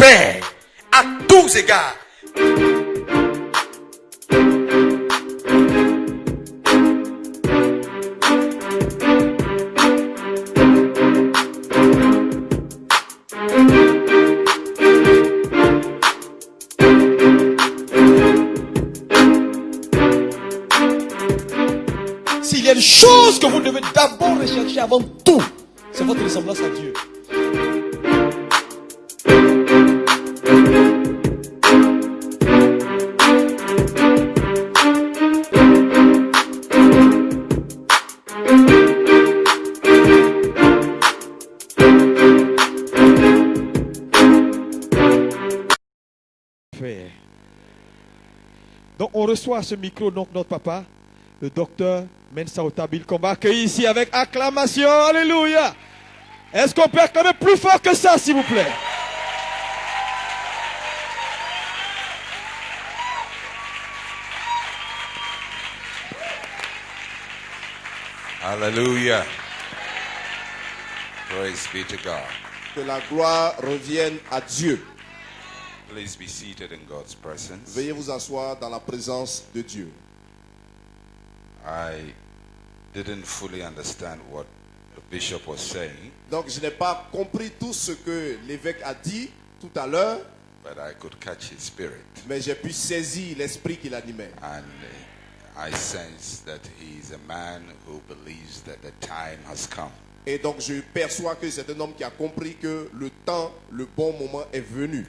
paix à tous égards. S'il y a une chose que vous devez d'abord rechercher avant tout, c'est votre ressemblance à Dieu. Donc on reçoit à ce micro donc notre papa, le docteur Mensa Otabil, qu'on va accueillir ici avec acclamation. Alléluia. Est-ce qu'on peut acclamer plus fort que ça, s'il vous plaît? Hallelujah. Praise be to God. Que la gloire revienne à Dieu. Please be seated in God's presence. Veuillez vous asseoir dans la présence de Dieu. I didn't fully understand what the bishop was saying, Donc je n'ai pas compris tout ce que l'évêque a dit tout à l'heure, but I could catch his spirit. mais j'ai pu saisir l'esprit qui l'animait. And I sense that he is a man who believes that the time has come. Et donc je perçois que c'est un homme qui a compris que le temps, le bon moment est venu.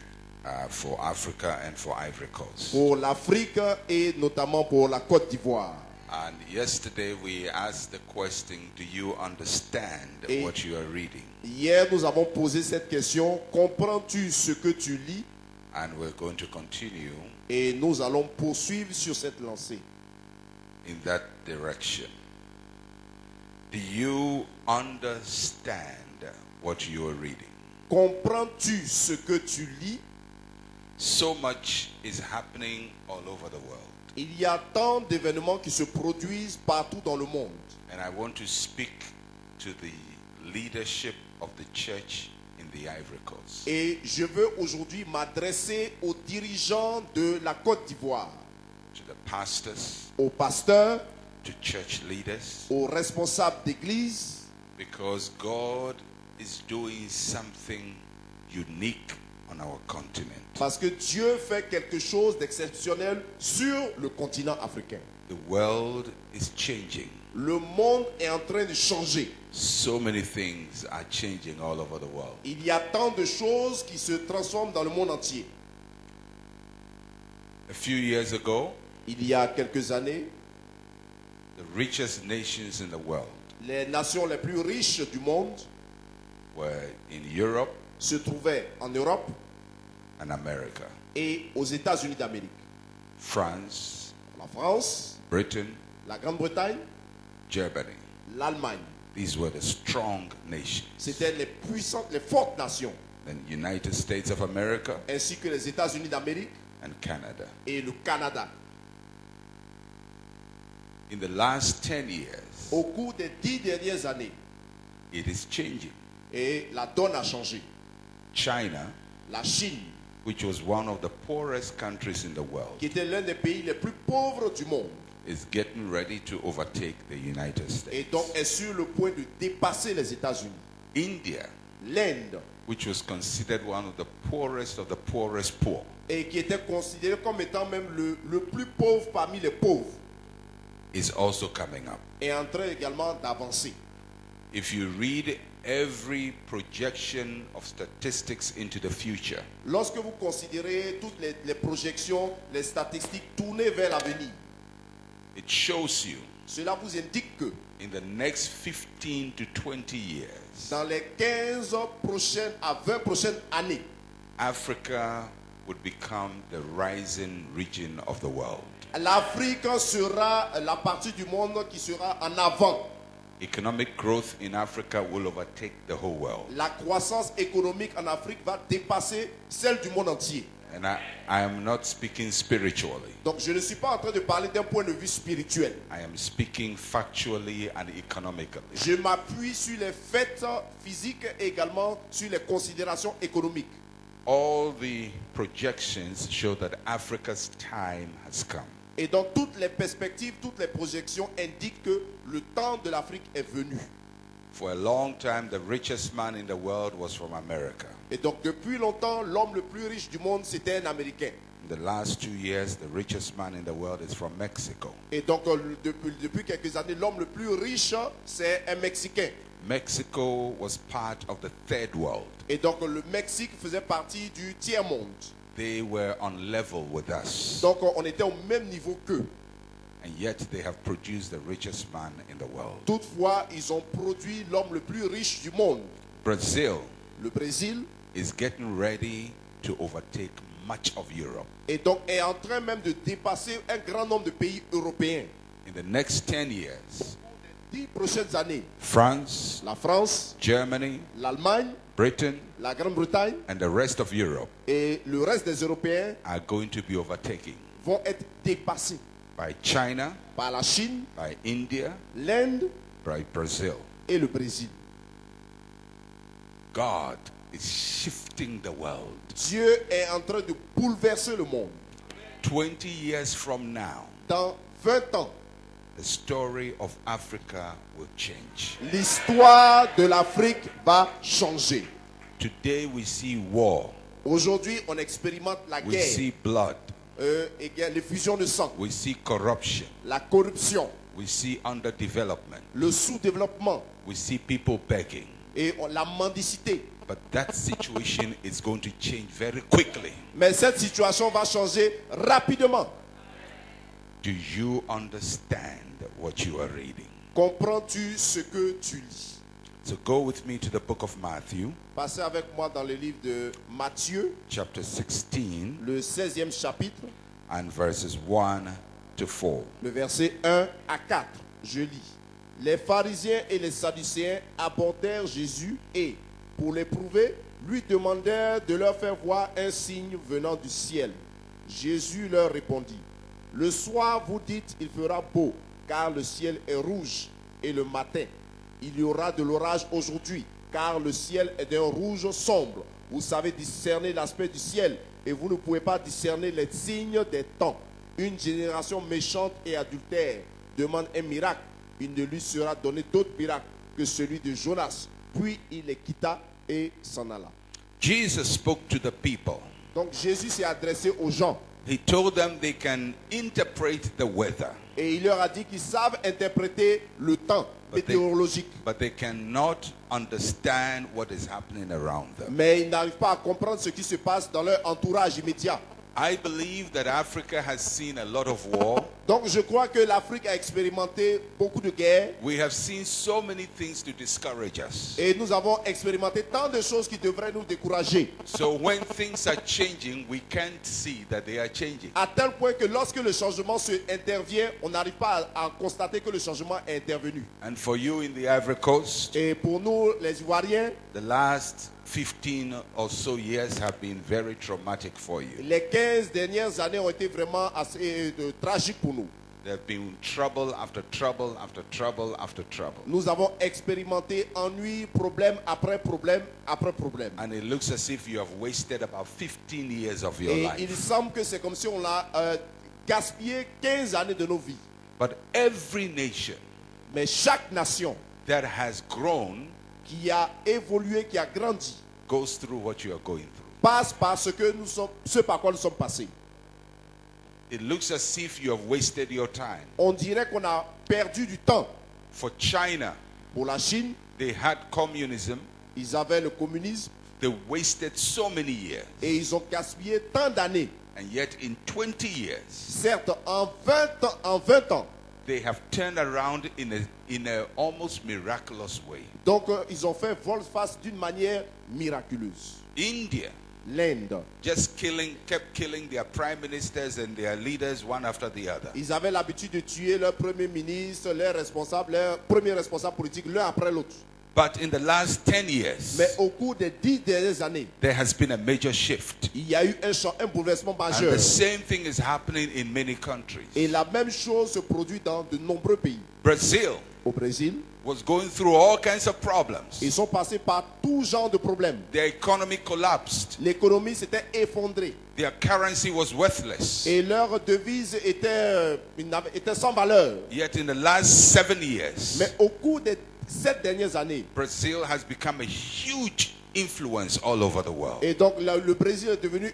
For Africa and for Ivory Coast. Pour l'Afrique et notamment pour la Côte d'Ivoire. And yesterday we asked the question, do you understand Et what you are reading? Hier nous avons posé cette question, comprends-tu ce que tu lis? And we're going to continue Et nous allons poursuivre sur cette lancée. in that direction. Do you understand what you are reading? Comprends-tu ce que tu lis? So much is happening all over the world. Il y a tant d'événements qui se produisent partout dans le monde. And I want to speak to the leadership of the church in the Ivory Coast. Et je veux aujourd'hui m'adresser aux dirigeants de la Côte d'Ivoire, To the pastors, aux pasteurs, to church leaders, aux responsables d'église, because God is doing something unique on our continent. parce que Dieu fait quelque chose d'exceptionnel sur le continent africain. The world is changing. Le monde est en train de changer. So many things are changing all over the world. Il y a tant de choses qui se transforment dans le monde entier. A few years ago, Il y a quelques années, the richest nations in the world les nations les plus riches du monde were in Europe se trouvaient en Europe and America. et aux États-Unis d'Amérique. France, La France, Britain, la Grande-Bretagne, Germany. l'Allemagne. These were the strong nations. C'étaient les puissantes, les fortes nations, Then United States of America ainsi que les États-Unis d'Amérique and Canada. et le Canada. In the last 10 years, Au cours des 10 dernières années, it is changing. et la donne a changé. China, La Chine, which was one of the poorest countries in the world, qui était l'un des pays les plus pauvres du monde, is getting ready to overtake the United et States. donc est sur le point de dépasser les États-Unis. India, L'Inde, which was considered one of the poorest poor, et qui était considéré comme étant même le plus pauvre parmi les pauvres, is also coming up. est en train également d'avancer. If you read every projection of statistics into the future, Lorsque vous considérez toutes les projections, les statistiques tournées vers l'avenir, it shows you cela vous indique que in the next 15 to 20 years, dans les 15 prochaines à 20 prochaines années, Africa would become the rising region of the world. l'Afrique sera la partie du monde qui sera en avant. Economic growth in Africa will overtake the whole world. La croissance économique en Afrique va dépasser celle du monde entier. And I am not speaking spiritually. Donc je ne suis pas en train de parler d'un point de vue spirituel. I am speaking factually and economically. Je m'appuie sur les faits physiques et également sur les considérations économiques. all the projections show that Africa's time has come. Et donc toutes les perspectives, toutes les projections indiquent que le temps de l'Afrique est venu. For a long time, the richest man in the world was from America. Et donc depuis longtemps, l'homme le plus riche du monde, c'était un Américain. In the last 2 years, the richest man in the world is from Mexico. Et donc depuis quelques années, l'homme le plus riche, c'est un Mexicain. Mexico was part of the third world. Et donc le Mexique faisait partie du tiers-monde. They were on level with us. Donc on était au même niveau qu'eux. And yet they have produced the richest man in the world. Toutefois, ils ont produit l'homme le plus riche du monde. Brazil Le Brésil is getting ready to overtake much of Europe. et donc est en train même de dépasser un grand nombre de pays européens. In the next 10 years, 10 prochaines années, France, la France, Germany, l'Allemagne, Britain, la Grande-Bretagne and the rest of Europe et le reste des Européens are going to be overtaken vont être dépassés by China, par la Chine, by India, l'Inde by Brazil. et le Brésil. God is shifting the world. Dieu est en train de bouleverser le monde. 20 years from now, Dans 20 ans, the story of Africa will change. l'histoire de l'Afrique va changer. Today we see war, Aujourd'hui, on expérimente la we guerre, see blood, les fusions de sang, we see corruption, la corruption, we see underdevelopment, le sous-développement we see people begging. et la mendicité. But that situation is going to change very quickly. Mais cette situation va changer rapidement. Do you understand what you are reading? Comprends-tu ce que tu lis? So go with me to the book of Matthew, Passez avec moi dans le livre de Matthieu, chapter 16, le 16e chapitre, and verses 1 to 4. le verset 1 à 4. Je lis. Les pharisiens et les sadducéens abordèrent Jésus et, pour l'éprouver, lui demandèrent de leur faire voir un signe venant du ciel. Jésus leur répondit, le soir vous dites il fera beau, car le ciel est rouge, et le matin il y aura de l'orage aujourd'hui, car le ciel est d'un rouge sombre. Vous savez discerner l'aspect du ciel, et vous ne pouvez pas discerner les signes des temps. Une génération méchante et adultère demande un miracle. Il ne lui sera donné d'autre miracle que celui de Jonas. Puis il les quitta et s'en alla. Jesus spoke to the people. Donc Jésus s'est adressé aux gens He told them they can interpret the weather, et il leur a dit qu'ils savent interpréter le temps météorologique. but they cannot understand what is happening around them. Mais ils n'arrivent pas à comprendre ce qui se passe dans leur entourage immédiat. I believe that Africa has seen a lot of war. Donc je crois que l'Afrique a expérimenté beaucoup de guerres We have seen so many things to discourage us. et nous avons expérimenté tant de choses qui devraient nous décourager. So when things are changing, we can't see that they are changing. À tel point que lorsque le changement intervient, on n'arrive pas à constater que le changement est intervenu. And for you in the Ivory Coast, Et pour nous, les Ivoiriens, the last 15 or so years have been very traumatic for you. les 15 dernières années ont été vraiment assez tragiques pour nous. There have been trouble after trouble after trouble after trouble. Nous avons expérimenté ennui, problème après problème après problème. And it looks as if you have wasted about 15 years of your Et il life. semble que c'est comme si on a gaspillé 15 années de nos vies. But every nation Mais chaque nation that has grown qui a évolué, qui a grandi, goes through what you are going through. passe par ce par quoi nous sommes passés. It looks as if you have wasted your time. On dirait qu'on a perdu du temps. For China, Pour la Chine, they had communism. ils avaient le communisme They wasted so many years. et ils ont gaspillé tant d'années. And yet in 20 years, Certes, en 20 ans, they have turned around in a almost miraculous way. donc ils ont fait volte-face d'une manière miraculeuse. India L'Inde, just kept killing their prime ministers and their leaders one after the other. ils avaient l'habitude de tuer leur premier ministre, leur premier responsable politique, l'un après l'autre. But in the last 10 years, Mais au cours des 10 dernières années, there has been a major shift. il y a eu un bouleversement And majeur. the same thing is happening in many countries. Et la même chose se produit dans de nombreux pays. Brazil au Brésil. was going through all kinds of problems. Ils sont passés par tout genre de problèmes. Their economy collapsed. L'économie s'était effondrée. Their currency was worthless. Et leur devise était sans valeur. Yet in the last 7 years, Mais au cours des 7 dernières années, Brazil has become a huge influence all over the world. et donc le Brésil est devenu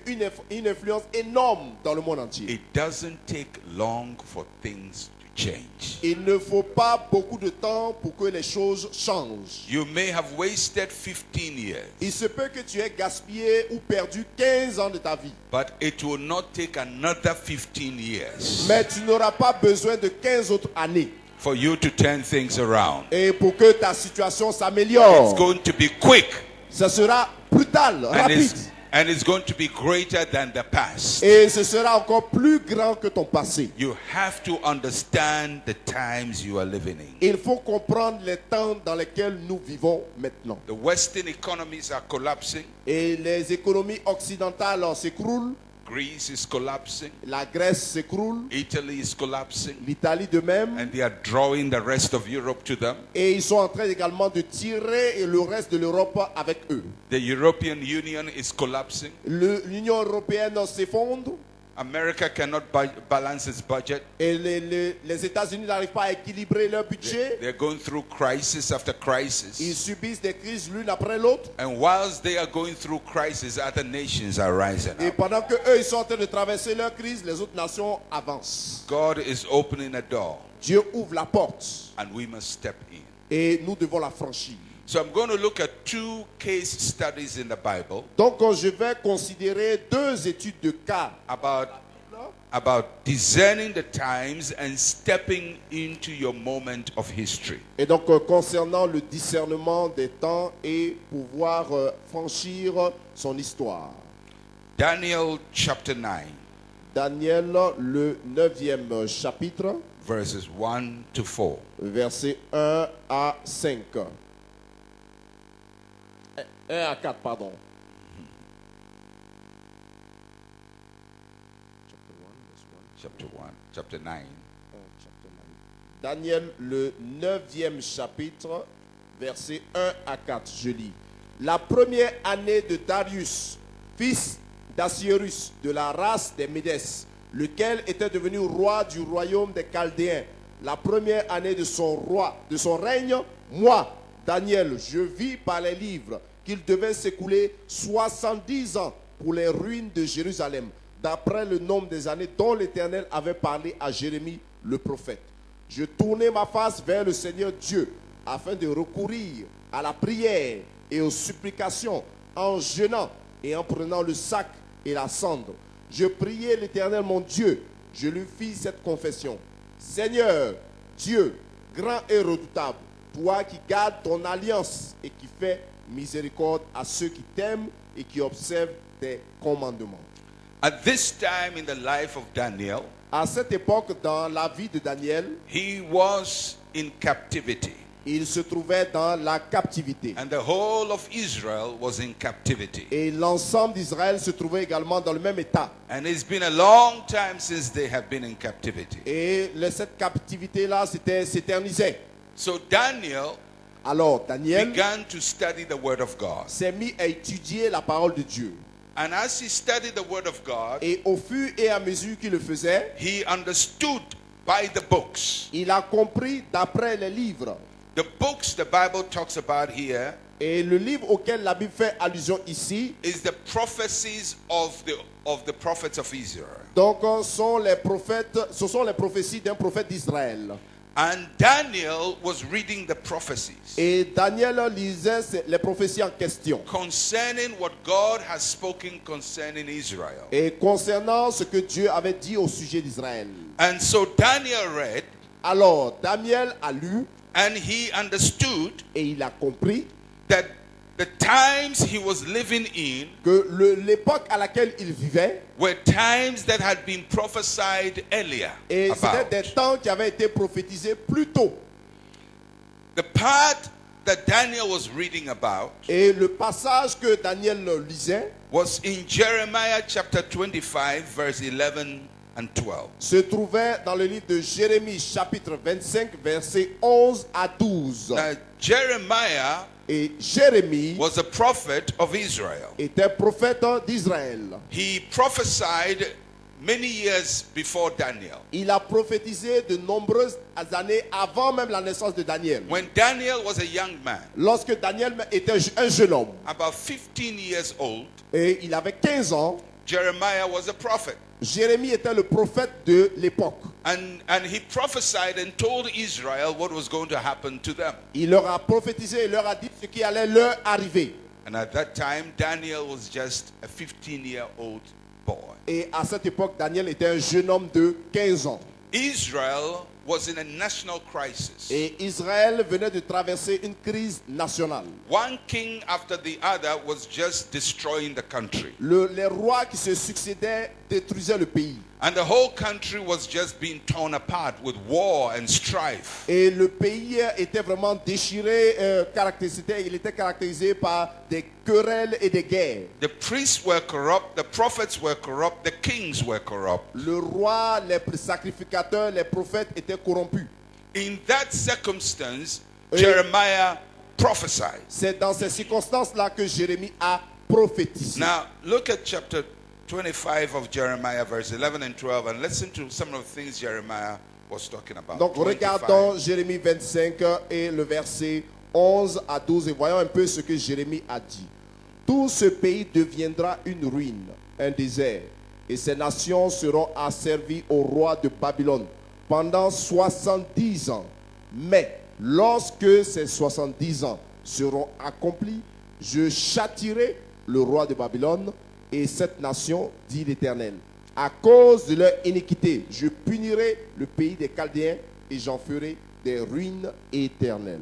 une influence énorme dans le monde entier. It doesn't take long for things to change. Il ne faut pas beaucoup de temps pour que les choses changent. You may have wasted 15 years, Il se peut que tu aies gaspillé ou perdu 15 ans de ta vie. but it will not take another 15 years Mais tu n'auras pas besoin de 15 autres années. for you to turn things around. Et pour que ta situation It's s'améliore, going to be quick, ce sera brutal, and rapide. it's going to be greater than the past. Et ce sera encore plus grand que ton passé. You have to understand the times you are living in. Il faut comprendre les temps dans lesquels nous vivons maintenant. The Western economies are collapsing. Et les économies occidentales s'écroulent. Greece is collapsing. La Grèce s'écroule. Italy is collapsing. L'Italie de même. And they are drawing the rest of Europe to them. Et ils sont en train également de tirer le reste de l'Europe avec eux. The European Union is collapsing. L'Union européenne s'effondre. America cannot balance its budget. Et les États-Unis n'arrivent pas à équilibrer leur budget. They're going through crisis after Ils crisis. subissent des crises l'une après l'autre. And whilst they are going through crisis, other nations are rising Et up. pendant que eux ils sont en train de traverser leur crise, les autres nations avancent. God is opening a door, Dieu ouvre la porte and we must step in. et nous devons la franchir. So I'm going to look at 2 case studies in the Bible Donc je vais considérer 2 études de cas about discerning the times and stepping into your moment of history. et donc concernant le discernement des temps et pouvoir franchir son histoire. Daniel chapter 9, Daniel, le 9e chapitre, verses 1 to 4. versets 1 à 5. 1 à 4, pardon. Chapter 9. Daniel, le 9e chapitre, versets 1 à 4, je lis. La première année de Darius, fils d'Assyrus, de la race des Médès, lequel était devenu roi du royaume des Chaldéens, la première année de son règne, moi, Daniel, je vis par les livres qu'il devait s'écouler 70 ans pour les ruines de Jérusalem, d'après le nombre des années dont l'Éternel avait parlé à Jérémie le prophète. Je tournai ma face vers le Seigneur Dieu afin de recourir à la prière et aux supplications en jeûnant et en prenant le sac et la cendre. Je priai l'Éternel mon Dieu. Je lui fis cette confession. Seigneur, Dieu, grand et redoutable, toi qui gardes ton alliance et qui fais miséricorde à ceux qui t'aiment et qui observent tes commandements. At this time in the life of Daniel, À cette époque, dans la vie de Daniel, he was in captivity, il se trouvait dans la captivité. and the whole of Israel was in captivity. Et l'ensemble d'Israël se trouvait également dans le même état. And it's been a long time since they have been in captivity. Et cette captivité-là s'éternisait. So Daniel Alors, Daniel began to study the Word of God. s'est mis à étudier la parole de Dieu. And as he studied the Word of God, Et au fur et à mesure qu'il le faisait, he understood by the books. il a compris d'après les livres. The books the Bible talks about here Et le livre auquel la Bible fait allusion ici, is the prophecies of the prophets of Israel. donc ce sont les prophéties d'un prophète d'Israël. And Daniel was reading the prophecies Et Daniel lisait les prophéties en question. concerning what God has spoken concerning Israel. Et concernant ce que Dieu avait dit au sujet d'Israël. And so Daniel read, Alors, Daniel a lu and he understood et il a compris that the times he was living in que l'époque à laquelle il vivait, were times that had been prophesied earlier et c'était about. des temps qui avaient été prophétisés plus tôt. The part that Daniel was reading about Et le passage que Daniel lisait was in Jeremiah chapter 25 verse 11 and 12. se trouvait dans le livre de Jérémie, chapitre 25, versets 11 à 12. Now, Jeremiah Et Jérémie was a prophet of Israel. était prophète d'Israël. He prophesied many years before Daniel. Il a prophétisé de nombreuses années avant même la naissance de Daniel. When Daniel was a young man, Lorsque Daniel était un jeune homme about 15 years old, et il avait 15 ans, Jeremiah was a prophet. Jérémie était le prophète de l'époque. And he prophesied and told Israel what was going to happen to them. Il leur a prophétisé et leur a dit ce qui allait leur arriver. And at that time, Daniel was just a 15-year-old boy. Et à cette époque, Daniel était un jeune homme de 15 ans. Israel was in a national crisis. Et Israël venait de traverser une crise nationale. One king after the other was just destroying the country. Les rois qui se succédaient détruisaient le pays. And the whole country was just being torn apart with war and strife. Et le pays était vraiment déchiré, il était caractérisé par des querelles et des guerres. The priests were corrupt, the prophets were corrupt, the kings were corrupt. Le roi, les sacrificateurs, les prophètes étaient corrompus. In that circumstance, Et- Jeremiah prophesied. C'est dans ces circonstances-là que Jérémie a prophétisé. Now, look at chapter 25 of Jeremiah, verse 11 and 12, and listen to some of the things Jeremiah was talking about. Donc 25. regardons Jérémie 25 et le verset 11 à 12 et voyons un peu ce que Jérémie a dit. Tout ce pays deviendra une ruine, un désert, et ces nations seront asservies au roi de Babylone pendant 70 ans. Mais lorsque ces 70 ans seront accomplis, je châtierai le roi de Babylone et cette nation, dit l'Éternel. À cause de leur iniquité, je punirai le pays des Chaldéens et j'en ferai des ruines éternelles.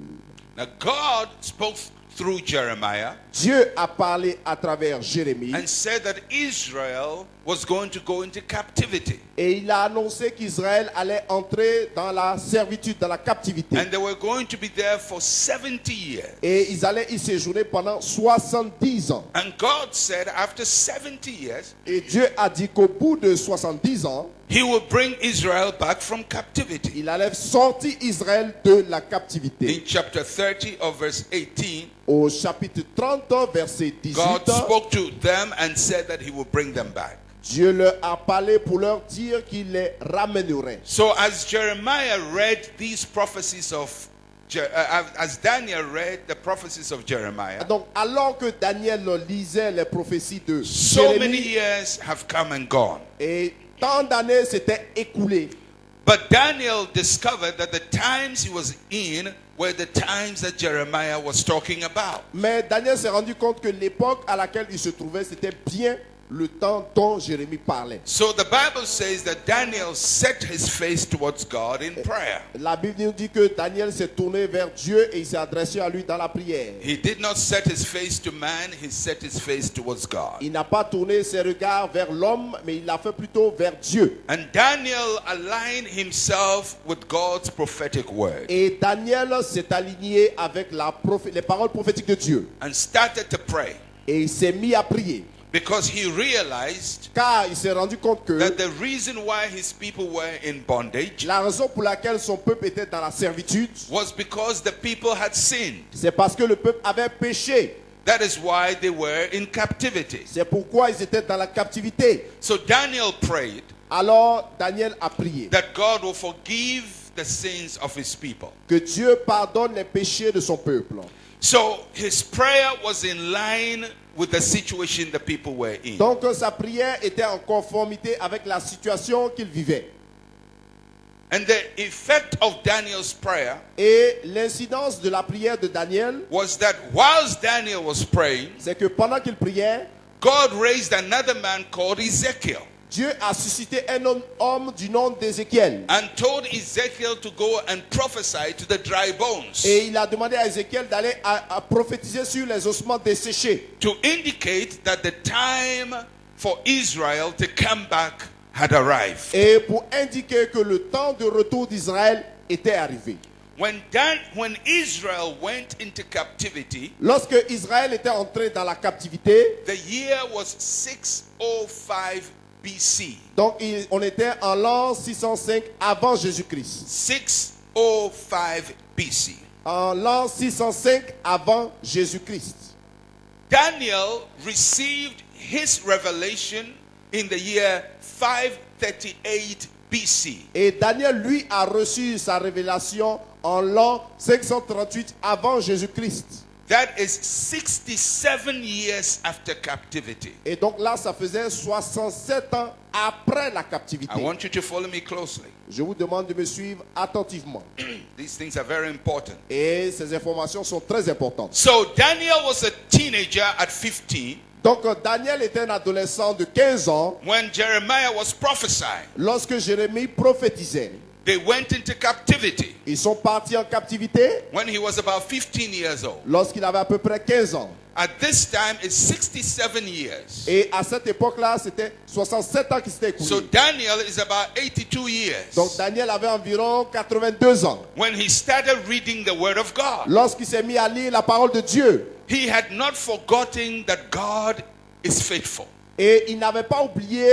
Now, God spoke through Jeremiah Dieu a parlé à travers Jérémie and said that Israel was going to go into captivity. et il a annoncé qu'Israël allait entrer dans la servitude, dans la captivité. And they were going to be there for 70 years. Et ils allaient y séjourner pendant 70 ans. And God said after 70 years, Et Dieu a dit qu'au bout de 70 ans, He will bring Israel back from captivity. il allait sortir Israël de la captivité. In chapter 30 of verse 18, Au chapitre 30, verset 18, God spoke to them and said that He will bring them back. Dieu leur a parlé pour leur dire qu'il les ramènerait. So as Jeremiah read these prophecies of, as Daniel read the prophecies of Jeremiah, Donc, alors que Daniel lisait les prophéties de so many Jérémie, years have come and gone. et tant d'années s'étaient écoulées. But Daniel discovered that the times he was in were the times that Jeremiah was talking about. Mais Daniel s'est rendu compte que l'époque à laquelle il se trouvait, c'était bien le temps dont Jérémie parlait. So the Bible says that Daniel set his face towards God in prayer. La Bible nous dit que Daniel s'est tourné vers Dieu et il s'est adressé à lui dans la prière. He did not set his face to man, he set his face towards God. Il n'a pas tourné ses regards vers l'homme, mais il l'a fait plutôt vers Dieu. And Daniel aligned himself with God's prophetic word Et Daniel s'est aligné avec les paroles prophétiques de Dieu. and started to pray Et il s'est mis à prier. because he realized Car il s'est rendu compte que that the reason why his people were in bondage la raison pour laquelle son peuple était dans la servitude, was because the people had sinned. c'est parce que le peuple avait péché. That is why they were in captivity. C'est pourquoi ils étaient dans la captivité. So Daniel prayed Alors Daniel a prié that God will forgive the sins of his people. que Dieu pardonne les péchés de son peuple. So his prayer was in line with the situation the people were in. Donc sa prière était en conformité avec la situation qu'il vivait. And the effect of Daniel's prayer Et l'incidence de la prière de Daniel, was that whilst Daniel was praying, c'est que pendant qu'il priait, God raised another man called Ezekiel Dieu a suscité un homme du nom d'Ézéchiel. and told Ezekiel to go and prophesy to the dry bones Et il a demandé à Ézéchiel d'aller à prophétiser sur les ossements desséchés, to indicate that the time for Israel to come back had arrived. et pour indiquer que le temps de retour d'Israël était arrivé. When Israel went into captivity, Lorsque Israël était entré dans la captivité, the year was 605 BC. Donc on était en l'an 605 avant Jésus-Christ. 605 BC. En l'an 605 avant Jésus-Christ. Daniel received his revelation in the year 538 BC. Et Daniel, lui, a reçu sa révélation en l'an 538 avant Jésus-Christ. That is 67 years after captivity. Et donc là, ça faisait 67 ans après la captivité. I want you to follow me closely. Je vous demande de me suivre attentivement. These things are very important. Et ces informations sont très importantes. So Daniel was a teenager at 15 Donc Daniel était un adolescent de 15 ans when Jeremiah was prophesying. lorsque Jérémie prophétisait. They went into captivity Ils sont partis en captivité when he was about 15 years old. lorsqu'il avait à peu près 15 ans. At this time, it's 67 years. Et à cette époque-là, c'était 67 ans qui s'étaient So écoulés. Daniel is about 82 years Donc Daniel avait environ 82 ans when he started reading the Word of God. lorsqu'il s'est mis à lire la parole de Dieu. He had not forgotten that God is faithful. Et il n'avait pas oublié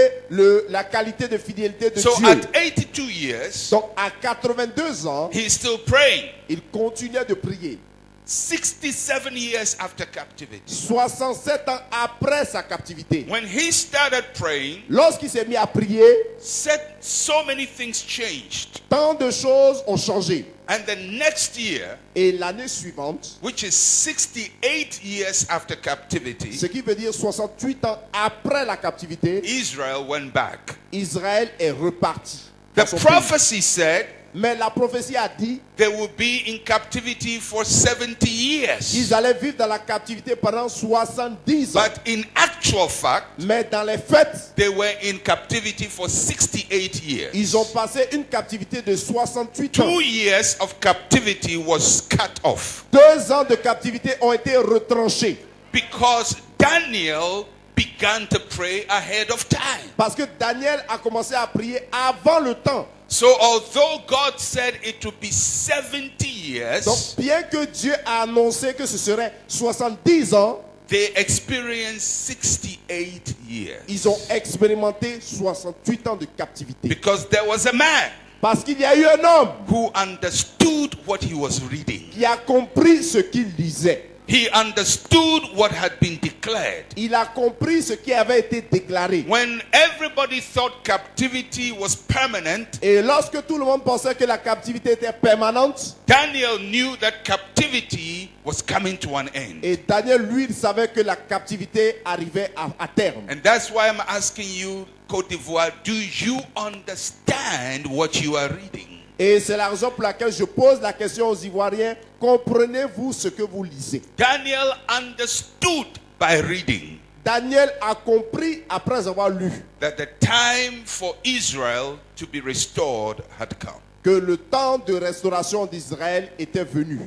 la qualité de fidélité de So Dieu. at 82 years, Donc à 82 ans, he's still praying. il continuait de prier. 67 years after captivity. 67 ans après sa captivité. When he started praying, Lorsqu'il s'est mis à prier, so many things changed. tant de choses ont changé. And the next year, Et l'année suivante, which is 68 years after captivity, ce qui veut dire 68 ans après la captivité, Israel went back. Israël est reparti. The dans son pays. prophecy said Mais la prophétie a dit they will be in captivity for 70 years. qu'ils allaient vivre dans la captivité pendant 70 ans. But in actual fact, Mais dans les faits, they were in captivity for 68 years. ils ont passé une captivité de 68 ans. 2 years of captivity was cut off 2 ans de captivité ont été retranchés. because Daniel began to pray ahead of time. Parce que Daniel a commencé à prier avant le temps. So although God said it would be 70 Donc, years, bien que Dieu a annoncé que ce serait 70 ans, they experienced 68 years. ils ont expérimenté 68 ans de captivité. Because there was a man Parce qu'il y a eu un homme who understood what he was reading. qui a compris ce qu'il lisait. He understood what had been declared. Il a compris ce qui avait été déclaré. When everybody thought captivity was permanent, Et lorsque tout le monde pensait que la captivité était permanente, Daniel knew that captivity was coming to an end. et Daniel, lui, il savait que la captivité arrivait à terme. And that's why I'm asking you, Côte d'Ivoire, do you understand what you are reading? Et c'est la raison pour laquelle je pose la question aux Ivoiriens, comprenez-vous ce que vous lisez? Daniel understood by reading Daniel a compris après avoir lu that the time for Israel to be restored had come. que le temps de restauration d'Israël était venu.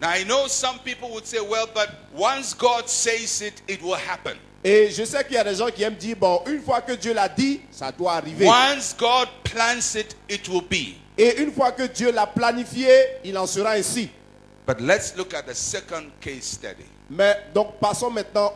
Now I know some people would say, well, but once God says it, it will happen. Et je sais qu'il y a des gens qui aiment dire, bon, une fois que Dieu l'a dit, ça doit arriver. Once God plans it, it will be. Et une fois que Dieu l'a planifié, il en sera ainsi. But let's look at the second case study. Mais donc passons maintenant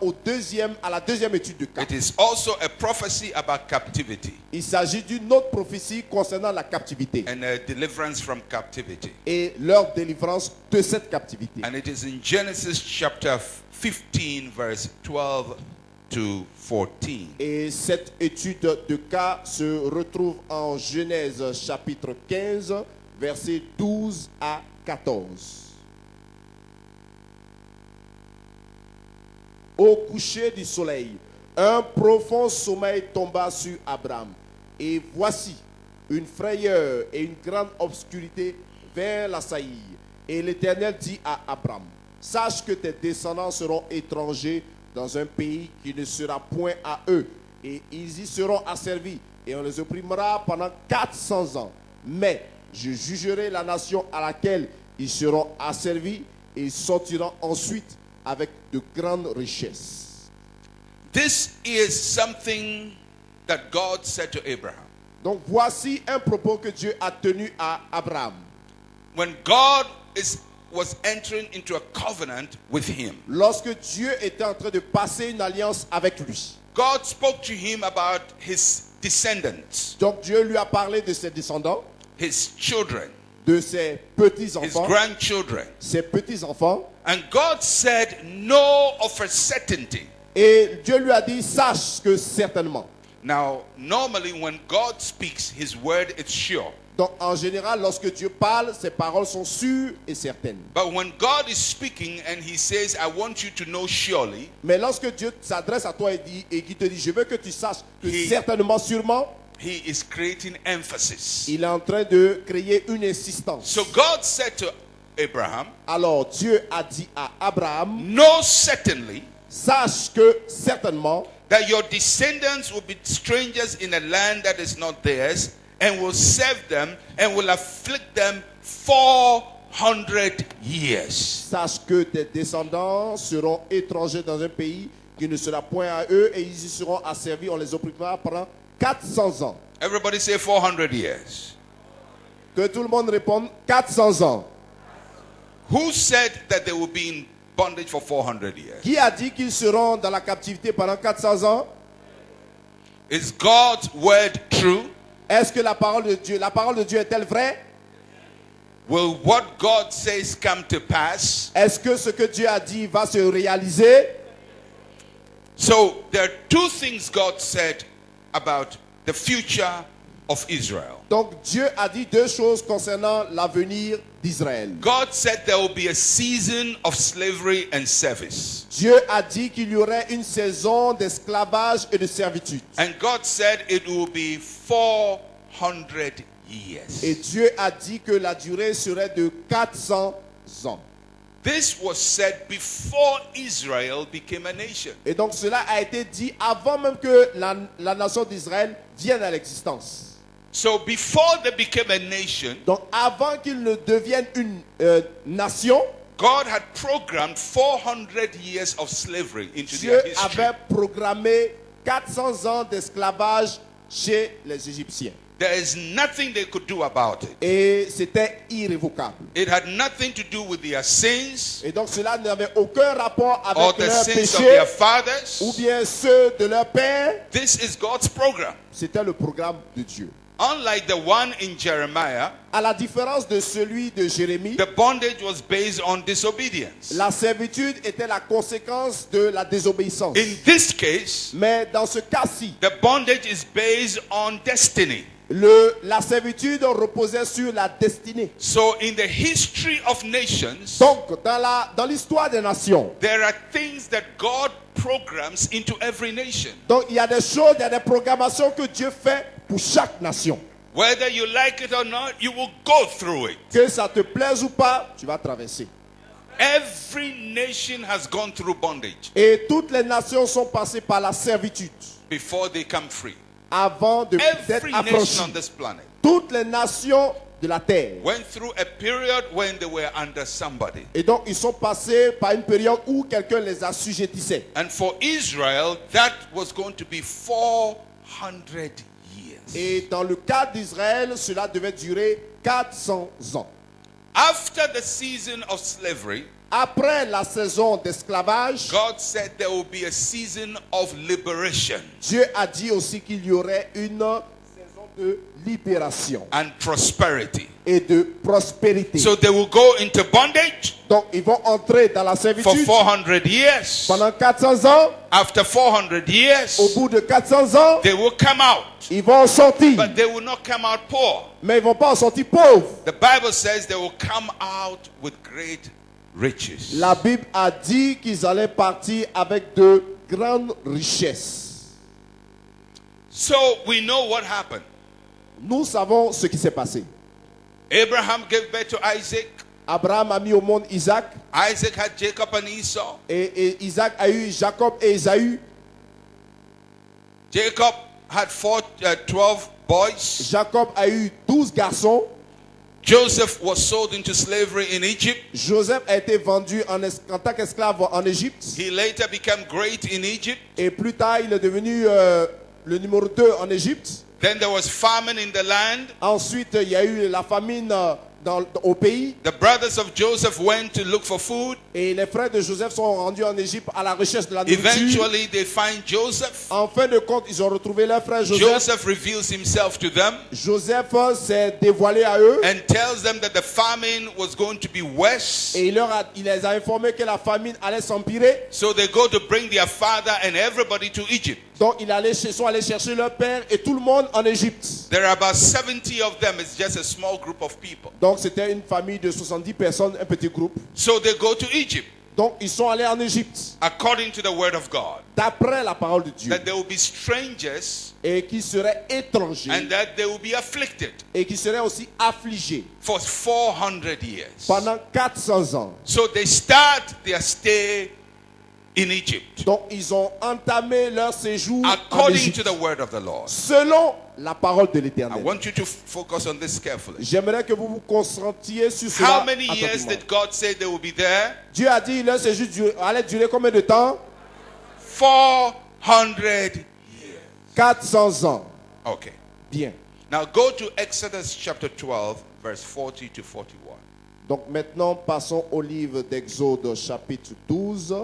à la deuxième étude de cas. It is also a prophecy about captivity Il s'agit d'une autre prophétie concernant la captivité and a deliverance from captivity. et leur délivrance de cette captivité. And it is in Genesis chapter 15, verse 12 to 14. Et cette étude de cas se retrouve en Genèse chapitre 15, versets 12 à 14. Au coucher du soleil, un profond sommeil tomba sur Abraham. Et voici, une frayeur et une grande obscurité vers l'assaillir. Et l'Éternel dit à Abraham, sache que tes descendants seront étrangers dans un pays qui ne sera point à eux. Et ils y seront asservis. Et on les opprimera pendant 400 ans. Mais je jugerai la nation à laquelle ils seront asservis et ils sortiront ensuite avec de grandes richesses. This is something that God said to Abraham. Donc voici un propos que Dieu a tenu à Abraham. When God was entering into a covenant with him, Lorsque Dieu était en train de passer une alliance avec lui, God spoke to him about his descendants, Donc Dieu lui a parlé de ses descendants, his children, de ses his petits-enfants, grandchildren. ses petits-enfants. And God said, know of a certainty. Et Dieu lui a dit, sache que certainement. Now, normally when God speaks, his word is sure. Donc en général, lorsque Dieu parle, ses paroles sont sûres et certaines. But when God is speaking and he says, I want you to know surely, Mais lorsque Dieu s'adresse à toi et qu'il te dit, je veux que tu saches que He- certainement, sûrement, he is creating emphasis. il est en train de créer une insistance. So God said to Abraham, Alors Dieu a dit à Abraham, know certainly sache que certainement, that your descendants will be strangers in a land that is not theirs, and will serve them and will afflict them 400 years. sache que tes descendants seront étrangers dans un pays qui ne sera point à eux et ils y seront asservis, on les opprimera pendant 400 ans. Everybody say 400 years. Que tout le monde réponde 400 ans. Who said that they will be in bondage for 400 years? Qui a dit qu'ils seront dans la captivité pendant 400 ans? Is God's word true? Est-ce que la parole de Dieu est-elle vraie? Will what God says come to pass? Est-ce que ce que Dieu a dit va se réaliser? So there are two things God said about the future of Israel. Donc Dieu a dit deux choses concernant l'avenir d'Israël. God said there will be a season of slavery and service. Dieu a dit qu'il y aurait une saison d'esclavage et de servitude. And God said it will be 400 years. Et Dieu a dit que la durée serait de 400 ans. This was said before Israel became a nation. Et donc cela a été dit avant même que la nation d'Israël vienne à l'existence. So before they became a nation, Donc avant qu'ils ne deviennent une nation, God had programmed 400 years of slavery into Dieu their history. avait programmé 400 ans d'esclavage chez les Égyptiens. There is nothing they could do about it. Et c'était irrévocable. It had nothing to do with their sins Et donc cela n'avait aucun rapport or avec the leurs sins of péchés their fathers. ou bien ceux de leur père. This is God's program. C'était le programme de Dieu. Unlike the one in Jeremiah, À la différence de celui de Jérémie, the bondage was based on disobedience. la servitude était la conséquence de la désobéissance. In this case, Mais dans ce cas-ci, the bondage is based on destiny. la servitude reposait sur la destinée. So in the history of nations, Donc, dans l'histoire des nations, there are things that God programs into every nation. donc il y a des choses, il y a des programmations que Dieu fait pour chaque nation. Whether you like it or not, you will go through it. Que ça te plaise ou pas, tu vas traverser. Every nation has gone through bondage Et toutes les nations sont passées par la servitude before they come free. avant d'être Every nation affranchies. on this planet Toutes les nations de la terre. went through a period when they were under somebody. Et donc, ils sont passés par une période où quelqu'un les assujettissait. And for Israel, that was going to be 400 years. Et dans le cas d'Israël, cela devait durer 400 ans. After the season of slavery, Après la saison d'esclavage, God said there will be a season of liberation Dieu a dit aussi qu'il y aurait une saison de libération and prosperity. et de prospérité. So they will go into bondage Donc, ils vont entrer dans la for servitude 400 years. pendant 400 ans. After 400 Au years, bout de 400 ans, they will come out, ils vont sortir. but they will not come out poor. Mais ils ne vont pas en sortir pauvres. The Bible says they will come out with great riches. La Bible a dit qu'ils allaient partir avec de grandes richesses. So we know what happened. Nous savons ce qui s'est passé. Abraham gave birth to Isaac. Abraham a mis au monde Isaac. Isaac had Jacob and Esau. Et Isaac a eu Jacob et Ésaü. Jacob had 12 boys. Jacob a eu 12 garçons. Joseph was sold into slavery in Egypt. Joseph a été vendu en tant qu'esclave en Égypte. He later became great in Egypt. Et plus tard, il est devenu le numéro 2 en Égypte. Then there was famine in the land. Ensuite, il y a eu la famine au pays. The brothers of Joseph went to look for food. Et les frères de Joseph sont rendus en Égypte à la recherche de la nourriture. Eventually, they find Joseph. En fin de compte, ils ont retrouvé leur frère Joseph. Joseph reveals himself to them Joseph s'est dévoilé à eux. and tells them that the famine was going to be worse. Et il les a informés que la famine allait s'empirer. So they go to bring their father and everybody to Egypt. Donc ils sont allés chercher leur père et tout le monde en Égypte. There are about 70 of them. It's just a small group of people. Donc c'était une famille de 70 personnes, un petit groupe. So they go to Egypt Donc ils sont allés en Égypte according to the word of God. d'après la parole de Dieu. That there will be strangers Et qui seraient étrangers and that they will be afflicted et qui seraient aussi affligés for 400 years. pendant 400 ans. So they start their stay in Egypt Donc ils ont entamé leur séjour en according to Égypte the word of the Lord. selon la parole de I l'Éternel. want you to focus on this carefully. J'aimerais que vous vous concentriez sur cela. How many years attentivement. did God say they will be there? Dieu a dit leur séjour allait durer combien de temps? 400 400 ans. Okay. Bien. Now go to Exodus chapter 12, verse 40 to 41. Donc maintenant, passons au livre d'Exode chapitre 12,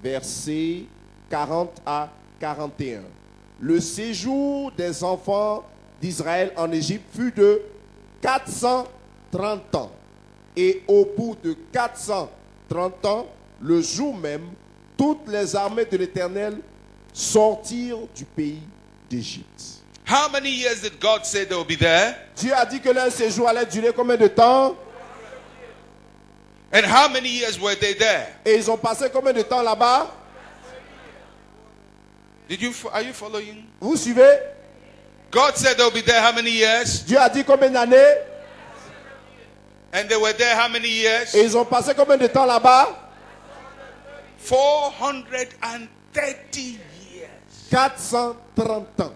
versets 40 à 41. Le séjour des enfants d'Israël en Égypte fut de 430 ans. Et au bout de 430 ans, le jour même, toutes les armées de l'Éternel sortirent du pays d'Égypte. How many years did God say they will be there? Dieu a dit que leur séjour allait durer combien de temps? And how many years were they there? Et ils ont passé combien de temps là-bas? Are you following? Vous suivez? God said they'll be there how many years? Dieu a dit combien d'années? And they were there how many years? Et ils ont passé combien de temps là-bas? 430 years. 430 ans.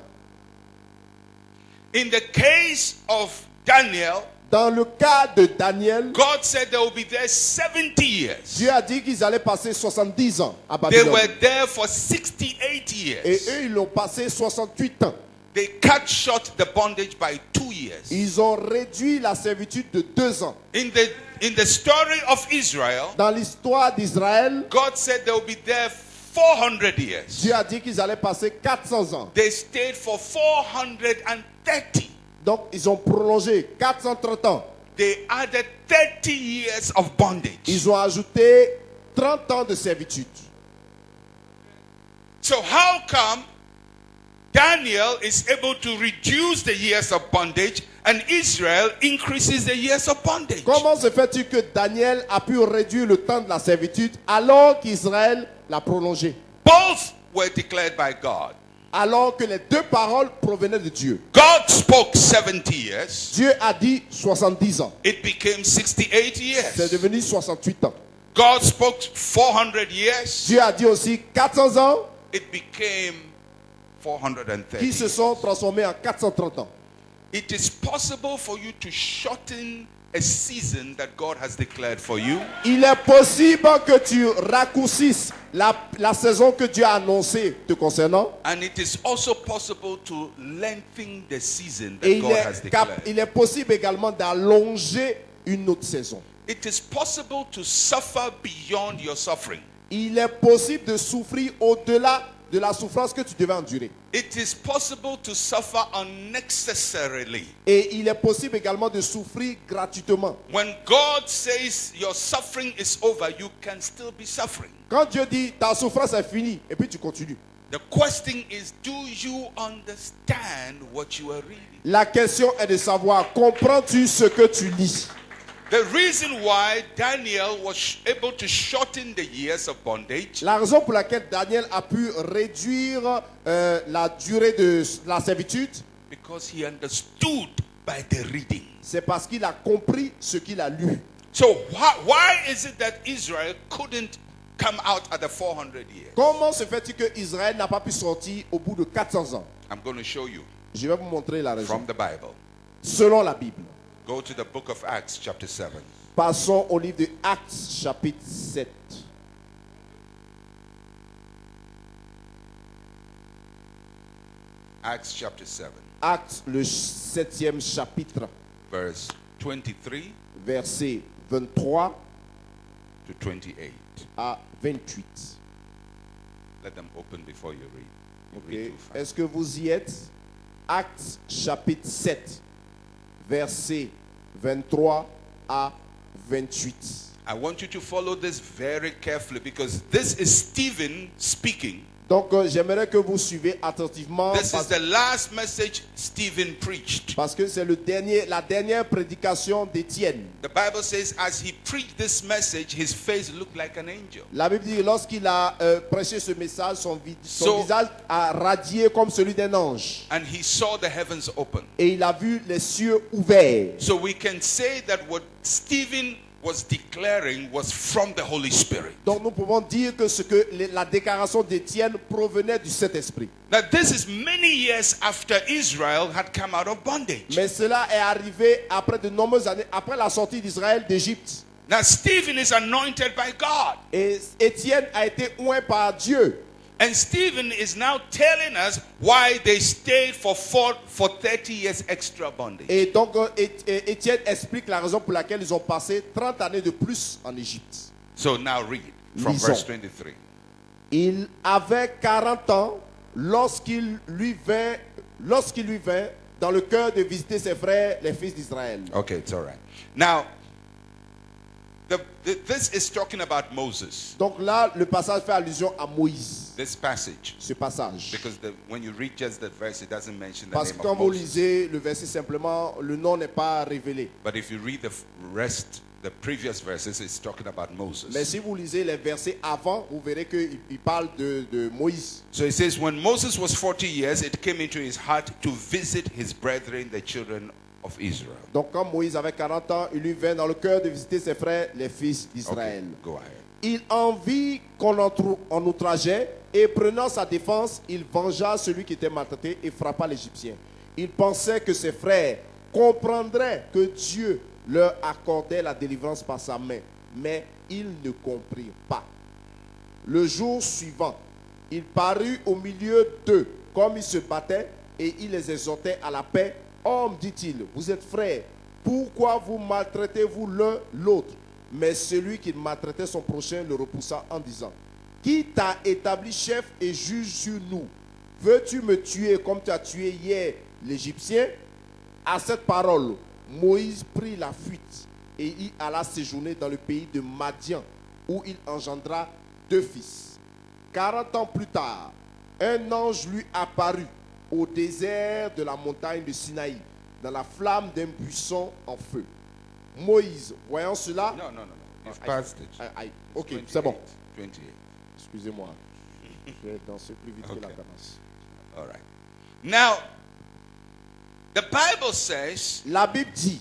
In the case of Daniel, Dans le cas de Daniel, God said they will be there 70 years. Dieu a dit qu'ils allaient passer 70 ans à They Babylone. were there for 68 Et years. eux, ils l'ont passé 68 ans. They cut short the bondage by 2 years. Ils ont réduit la servitude de 2 ans. In the story of Israel, Dans l'histoire d'Israël, God said they will be there 400 years. Dieu a dit qu'ils allaient passer 400 ans. They stayed for 430. Donc, ils ont prolongé 430 ans. They added 30 years of bondage. Ils ont ajouté 30 ans de servitude. So how come Daniel is able to reduce the years of bondage and Israel increases the years of bondage? Comment se fait-il que Daniel a pu réduire le temps de la servitude alors qu'Israël l'a prolongé? Both were declared by God. Alors que les deux paroles provenaient de Dieu. God spoke 70 years. Dieu a dit 70 ans. It became 68 C'est years. devenu 68 ans. God spoke 400 years. Dieu a dit aussi 400 ans It became 430. qui se sont transformés en 430 ans. It is possible for you to shorten a season that God has declared for you. Il est possible que tu raccourcisses la saison que Dieu a annoncée te concernant. And it is also possible to lengthen the season Et that God has declared. il est possible également d'allonger une autre saison. It is possible to suffer beyond your suffering. Il est possible de souffrir au-delà de la souffrance que tu devais endurer. It is possible to suffer unnecessarily. Et il est possible également de souffrir gratuitement. When God says your suffering is over, you can still be suffering. Quand Dieu dit ta souffrance est finie, et puis tu continues. The question is, do you understand what you are reading? La question est de savoir, comprends-tu ce que tu lis? The reason why Daniel was able to shorten the years of bondage La raison pour laquelle Daniel a pu réduire la durée de la servitude, because he understood by the reading. c'est parce qu'il a compris ce qu'il a lu. So why is it that Israel couldn't come out at the 400 years? Comment se fait-il que Israël n'a pas pu sortir au bout de 400 ans? I'm going to show you Je vais vous montrer la raison. from the Bible. Selon la Bible. Go to the book of Acts chapter 7. Passons au livre de Actes chapitre 7. Acts chapter 7, Actes le 7e chapitre, verse 23 versets 23 to 28. à 28. Let them open before you read. You Ok. read too fast. Est-ce que vous y êtes? Actes chapitre 7, versets 23 à 28. I want you to follow this very carefully because this is Stephen speaking. Donc, j'aimerais que vous suivez attentivement This is parce, the last message Stephen preached. parce que c'est la dernière prédication d'Étienne. The Bible says, as he preached this message, his face looked like an angel. La Bible dit lorsqu'il a prêché ce message, son So- visage a radié comme celui d'un ange. And he saw the heavens open. Et il a vu les cieux ouverts. So we can say that what Stephen was declaring was from the Holy Spirit. Donc nous pouvons dire que la déclaration d'Étienne provenait du Saint-Esprit. Now, this is many years after Israel had come out of bondage. Mais cela est arrivé après de nombreuses années, après la sortie d'Israël d'Égypte. Now, Stephen is anointed by God. Et Étienne a été oint par Dieu. And Stephen is now telling us why they stayed for 30 years extra bondage. Et donc Étienne explique la raison pour laquelle ils ont passé 30 années de plus en Égypte. So now read from Lisons. verse 23. Il avait 40 ans lorsqu'il lui vint dans le cœur de visiter ses frères, les fils d'Israël. Okay, it's all right. Now, this is talking about Moses, Donc là, le passage fait allusion à Moïse, this passage. ce passage. Because when you read just the verse, it doesn't mention the Parce que name quand of vous Moses. lisez le verset simplement, le nom n'est pas révélé. But if you read the rest, the previous verses, it's talking about Moses. Mais si vous lisez les versets avant, vous verrez qu'il parle de Moïse. So it says, when Moses was 40 years, it came into his heart to visit his brethren, the children of Israel. Donc quand Moïse avait 40 ans, il lui vint dans le cœur de visiter ses frères, les fils Okay, d'Israël. go ahead. Il en vit qu'on en outrageait, et prenant sa défense, il vengea celui qui était maltraité et frappa l'Égyptien. Il pensait que ses frères comprendraient que Dieu leur accordait la délivrance par sa main, mais ils ne comprirent pas. Le jour suivant, il parut au milieu d'eux, comme ils se battaient, et il les exhortait à la paix. Hommes, dit-il, vous êtes frères, pourquoi vous maltraitez-vous l'un l'autre? Mais celui qui maltraitait son prochain le repoussa en disant, qui t'a établi chef et juge sur nous? Veux-tu me tuer comme tu as tué hier l'Égyptien? À cette parole, Moïse prit la fuite et il alla séjourner dans le pays de Madian, où il engendra 2 fils. 40 ans plus tard, un ange lui apparut au désert de la montagne de Sinaï, dans la flamme d'un buisson en feu. Moïse, voyant cela... No. You've passed it. Ok, 28, c'est bon. 28. Excusez-moi. Je vais danser plus vite que la Ok. cadence. All right. Now, the Bible says, La Bible dit,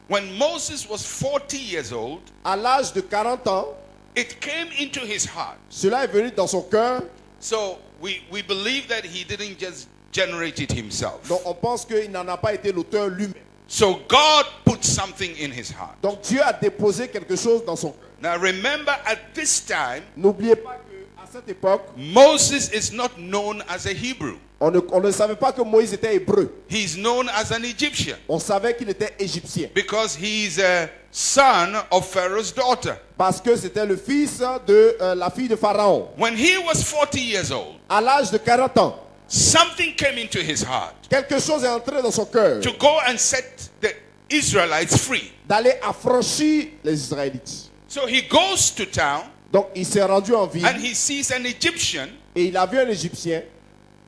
when Moses was 40 years old, à l'âge de 40 ans, it came into his heart. cela est venu dans son cœur. So we believe that he didn't just generate it himself. Donc on pense qu'il n'en a pas été l'auteur lui-même. So God put something in his heart. Donc Dieu a déposé quelque chose dans son cœur. Now remember, at this time, N'oubliez pas qu'à cette époque, Moses is not known as a Hebrew. on ne savait pas que Moïse était hébreu. He's known as an Egyptian On savait qu'il était égyptien. because he's a son of Pharaoh's daughter. Parce que c'était le fils de la fille de Pharaon. When he was 40 years old, À l'âge de 40 ans, something came into his heart quelque chose est entré dans son cœur. to go and set the Israelites free. D'aller affranchir les Israélites. So he goes to town Donc il s'est rendu en ville and he sees an Egyptian et il a vu un Égyptien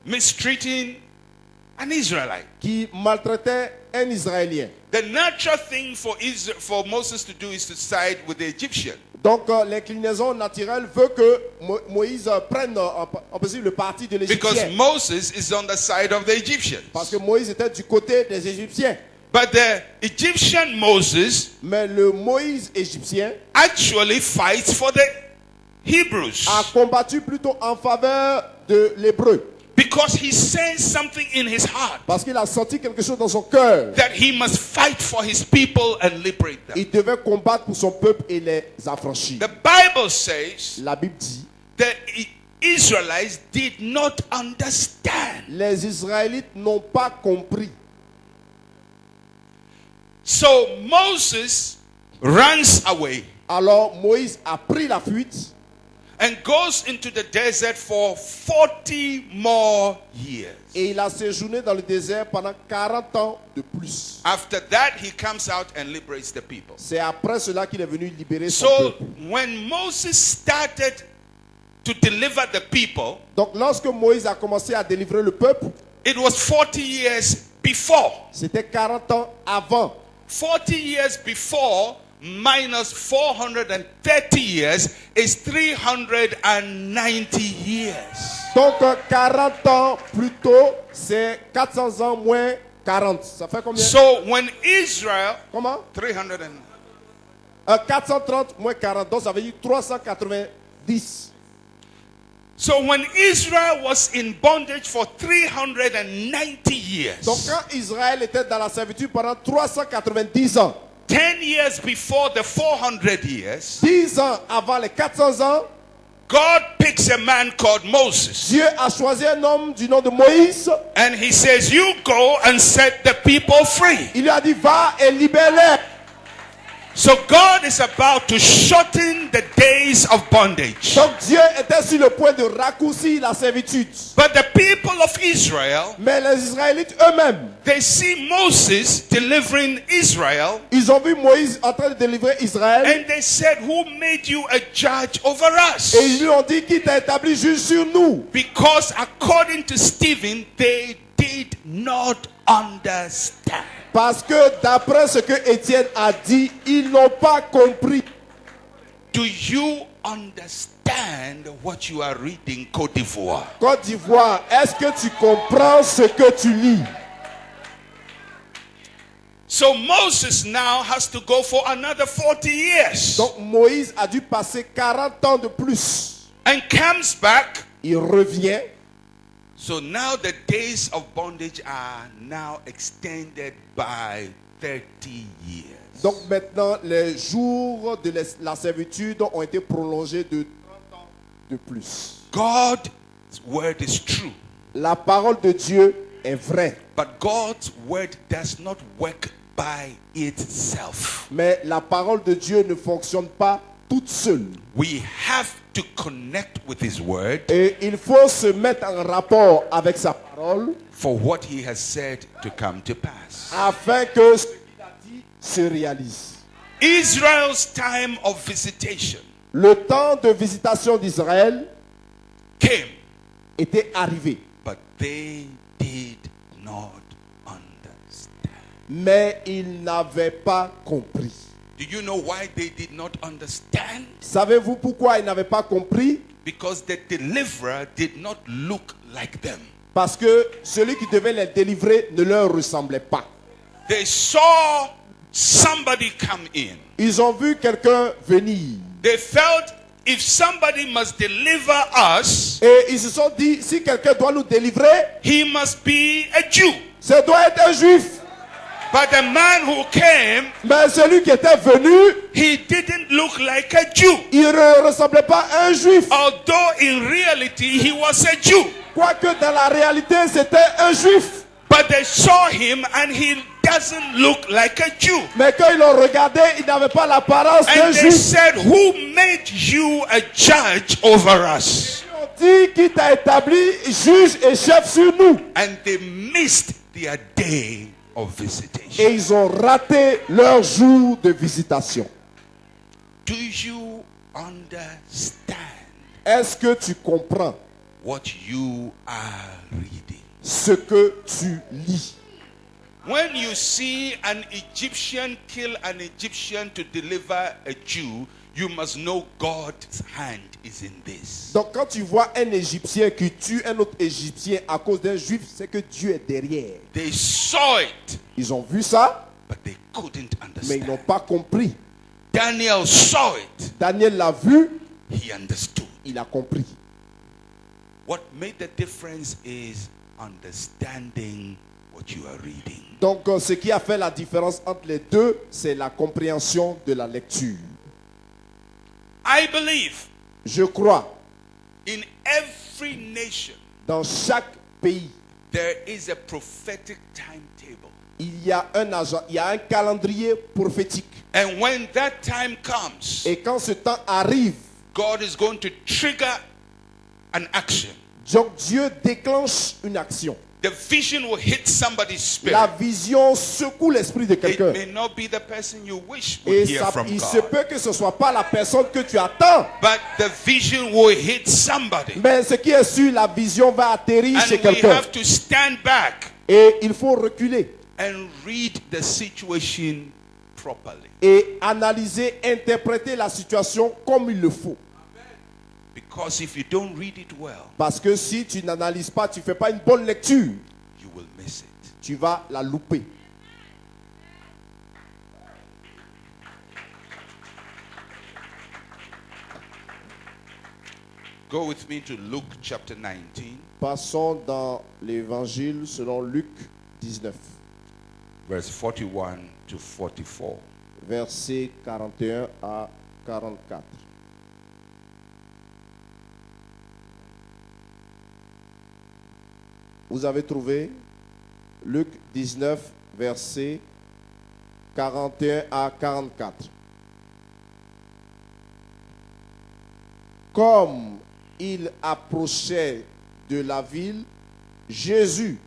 mistreating an Israelite. qui maltraitait un Israélien. The natural thing for Moses to do is to side with the Egyptian. Donc l'inclinaison naturelle veut que Moïse prenne en principe le parti de Because l'Égyptien. Moses is on the side of the Egyptians. Parce que Moïse était du côté des Égyptiens. But the Egyptian Moses Mais le Moïse égyptien actually fights for the Hebrews. a combattu plutôt en faveur de l'hébreu. Because he sensed something in his heart Parce qu'il a senti quelque chose dans son cœur. that he must fight for his people and liberate them. Il devait combattre pour son peuple et les affranchir. The Bible says La Bible dit, the Israelites did not understand. les Israélites n'ont pas compris. So Moses runs away Alors Moïse a pris la fuite and goes into the desert for 40 more years. et il a séjourné dans le désert pendant 40 ans de plus. After that, he comes out and liberates the people. C'est après cela qu'il est venu libérer son So peuple. when Moses started to deliver the people, Donc lorsque Moïse a commencé à délivrer le peuple, it was 40 years before. c'était 40 ans avant. 40 years before minus 430 years is 390 years. Donc 40 ans plus tôt, c'est 400 ans moins 40. Ça fait combien? So when Israel, Comment? 300 and 430 moins 40, donc ça veut dire 390. so when Israel was in bondage for 390 years, Donc quand Israël était dans la servitude pendant 390 ans, 10 years before the 400 years, 10 ans avant les 400 ans, God picks a man called Moses Dieu a choisi un homme du nom de Moïse. and he says, you go and set the people free. Il lui a dit, va et libère-les. So God is about to shorten the days of bondage. Donc Dieu était sur le point de raccourcir la servitude. But the people of Israel, Mais les Israélites eux-mêmes, they see Moses delivering Israel, ils ont vu Moïse en train de délivrer Israël. and they said, who made you a judge over us? Et ils lui ont dit qu'il t'a établi juge sur nous. Because according to Stephen, they did not understand. Parce que d'après ce que Étienne a dit, ils n'ont pas compris. Do you understand what you are reading, Côte d'Ivoire? Côte d'Ivoire, est-ce que tu comprends ce que tu lis? So Moses now has to go for another 40 years Donc Moïse a dû passer 40 ans de plus. and comes back. Il revient. So now the days of bondage are now extended by 30 years. Donc maintenant, les jours de la servitude ont été prolongés de 30 ans de plus. God's word is true, La parole de Dieu est vraie. but God's word does not work by itself. Mais la parole de Dieu ne fonctionne pas toute seule. We have to connect with his word Et il faut se mettre en rapport avec sa parole for what he has said to come to pass. afin que ce qu'il a dit se réalise. Israel's time of visitation Le temps de visitation d'Israël came, était arrivé. but they did not understand. Mais ils n'avaient pas compris. Do you know why they did not understand? Savez-vous pourquoi ils n'avaient pas compris? Because the deliverer did not look like them. Parce que celui qui devait les délivrer ne leur ressemblait pas. They saw somebody come in. Ils ont vu quelqu'un venir. They felt if somebody must deliver us, Et ils se sont dit, si quelqu'un doit nous délivrer, he must be a Jew. ce doit être un juif. But the man who came, Mais celui qui était venu, he didn't look like a Jew. il ne ressemblait pas à un juif. Although in reality he was a Jew. Quoique dans la réalité, c'était un juif. But they saw him and he doesn't look like a Jew. Mais quand ils l'ont regardé, il n'avait pas l'apparence d'un And they juif. said, who made you a judge over us? Ils ont dit qu'il t'a établi juge et chef sur nous. And they missed their day of visitation. Et ils ont raté leur jour de visitation. Do you understand Est-ce que tu comprends what you are reading? ce que tu lis? When you see an Egyptian kill an Egyptian to deliver a Jew, you must know God's hand is in this. Donc quand tu vois un Égyptien qui tue un autre Égyptien à cause d'un juif, c'est que Dieu est derrière. They saw it, Ils ont vu ça, but they couldn't mais ils n'ont understand. pas compris. Daniel saw it, Daniel l'a vu, he understood. il a compris. What made the difference is understanding what you are reading. Donc ce qui a fait la différence entre les deux, c'est la compréhension de la lecture. I believe Je crois, in every nation dans chaque pays, there is a prophetic timetable. il y a un calendrier prophétique. And when that time comes, Et quand ce temps arrive, God is going to trigger an action. donc Dieu déclenche une action. The vision will hit somebody's spirit. La vision secoue l'esprit de It quelqu'un. may not be the person you wish would Et hear from il se God, peut que ce ne soit pas la personne que tu attends. but the vision will hit somebody. Mais ce qui est sûr, la vision va atterrir chez And we quelqu'un. have to stand back Et il faut reculer and read the situation properly. et analyser, interpréter la situation comme il le faut. Because if you don't read it well, Parce que si tu n'analyses pas, tu ne fais pas une bonne lecture, you will miss it. tu vas la louper. Go with me to Luke chapter 19, Passons dans l'évangile selon Luc 19, verse 41 to 44. versets 41 à 44. Vous avez trouvé Luc 19, versets 41 à 44. Comme il approchait de la ville, Jésus,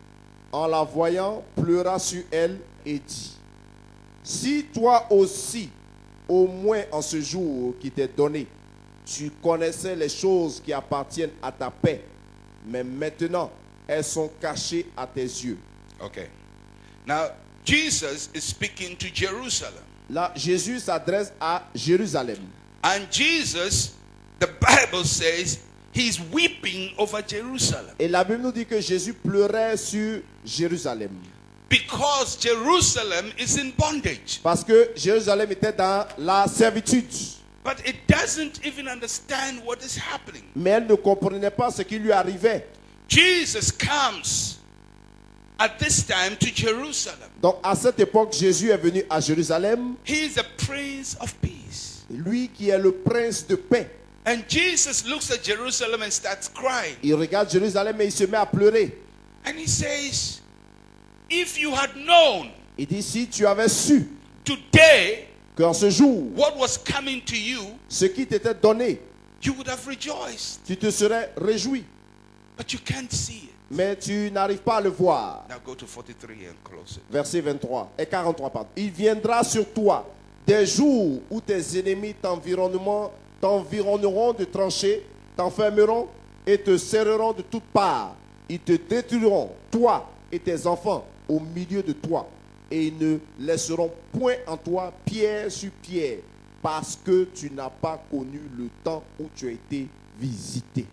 en la voyant, pleura sur elle et dit: si toi aussi, au moins en ce jour qui t'est donné, tu connaissais les choses qui appartiennent à ta paix, mais maintenant elles sont cachées à tes yeux. Okay. Now, Jesus is speaking to Jerusalem. Là, Jésus s'adresse à Jérusalem. And Jesus, the Bible says, he's weeping over Jerusalem. Et la Bible nous dit que Jésus pleurait sur Jérusalem. Because Jerusalem is in bondage. Parce que Jérusalem était dans la servitude. But it doesn't even understand what is happening. Mais elle ne comprenait pas ce qui lui arrivait. Jesus comes at this time to Jerusalem. Donc à cette époque, Jésus est venu à Jérusalem. He is the Prince of Peace. Lui qui est le prince de paix. And Jesus looks at Jerusalem and starts crying. Il regarde Jérusalem et il se met à pleurer. And he says, if you had known Il dit: si tu avais su today qu'en ce jour, what was coming to you, ce qui t'était donné, you would have rejoiced. tu te serais réjoui. But you can't see it. Mais tu n'arrives pas à le voir. Now go to 43 and close it. Verset 23 et 43, pardon. Il viendra sur toi des jours où tes ennemis t'environneront de tranchées, t'enfermeront et te serreront de toutes parts. Ils te détruiront, toi et tes enfants, au milieu de toi. Et ils ne laisseront point en toi pierre sur pierre, parce que tu n'as pas connu le temps où tu as été visité.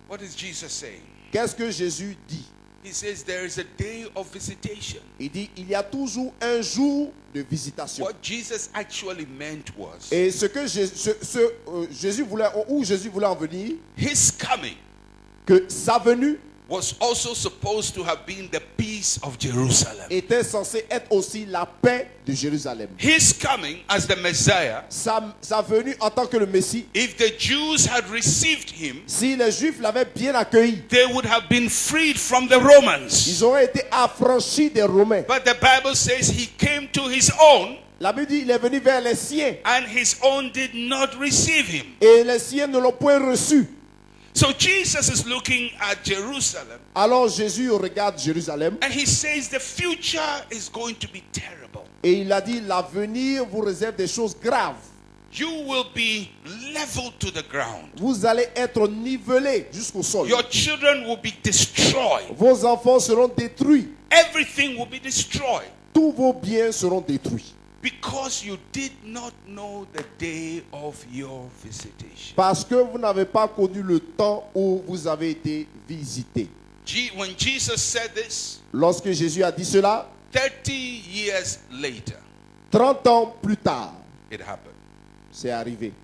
What is Jesus saying? Qu'est-ce que Jésus dit? He says there is a day of visitation. Il dit: il y a toujours un jour de visitation. What Jesus actually meant was Et ce que Jésus voulait, où Jésus voulait en venir, his coming que sa venue was also supposed to have been the peace of Jerusalem. était censée être aussi la paix de Jérusalem. His coming as the Messiah, Sa venue en tant que le Messie, if the Jews had received him, si les Juifs l'avaient bien accueilli, they would have been freed from the Romans. ils auraient été affranchis des Romains. But the Bible says he came to his own, La Bible dit: il est venu vers les siens, and his own did not receive him. et les siens ne l'ont point reçu. So Jesus is looking at Jerusalem, Alors Jésus regarde Jérusalem, and he says the future is going to be terrible. et il a dit: l'avenir vous réserve des choses graves. You will be leveled to the ground. Vous allez être nivelés jusqu'au sol. Your children will be destroyed. Vos enfants seront détruits. Everything will be destroyed. Tous vos biens seront détruits. Because you did not know the day of your visitation. Parce que vous n'avez pas connu le temps où vous avez été visité. When Jesus said this, Lorsque Jésus a dit cela, 30 years later, 30 ans plus tard, it happened. c'est arrivé.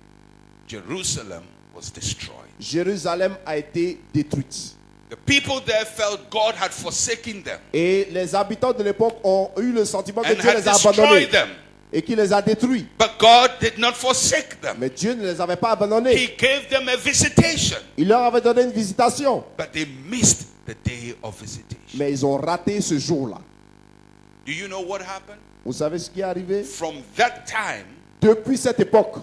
Jerusalem was destroyed. Jérusalem a été détruite. The people there felt God had forsaken them Et les habitants de l'époque ont eu le sentiment que and Dieu had les a abandonnés destroyed them. et qu'il les a détruits. But God did not forsake them. Mais Dieu ne les avait pas abandonnés. He gave them a visitation, Il leur avait donné une visitation. but they missed the day of visitation. Mais ils ont raté ce jour-là. Do you know what happened? Vous savez ce qui est arrivé? From that time, Depuis cette époque,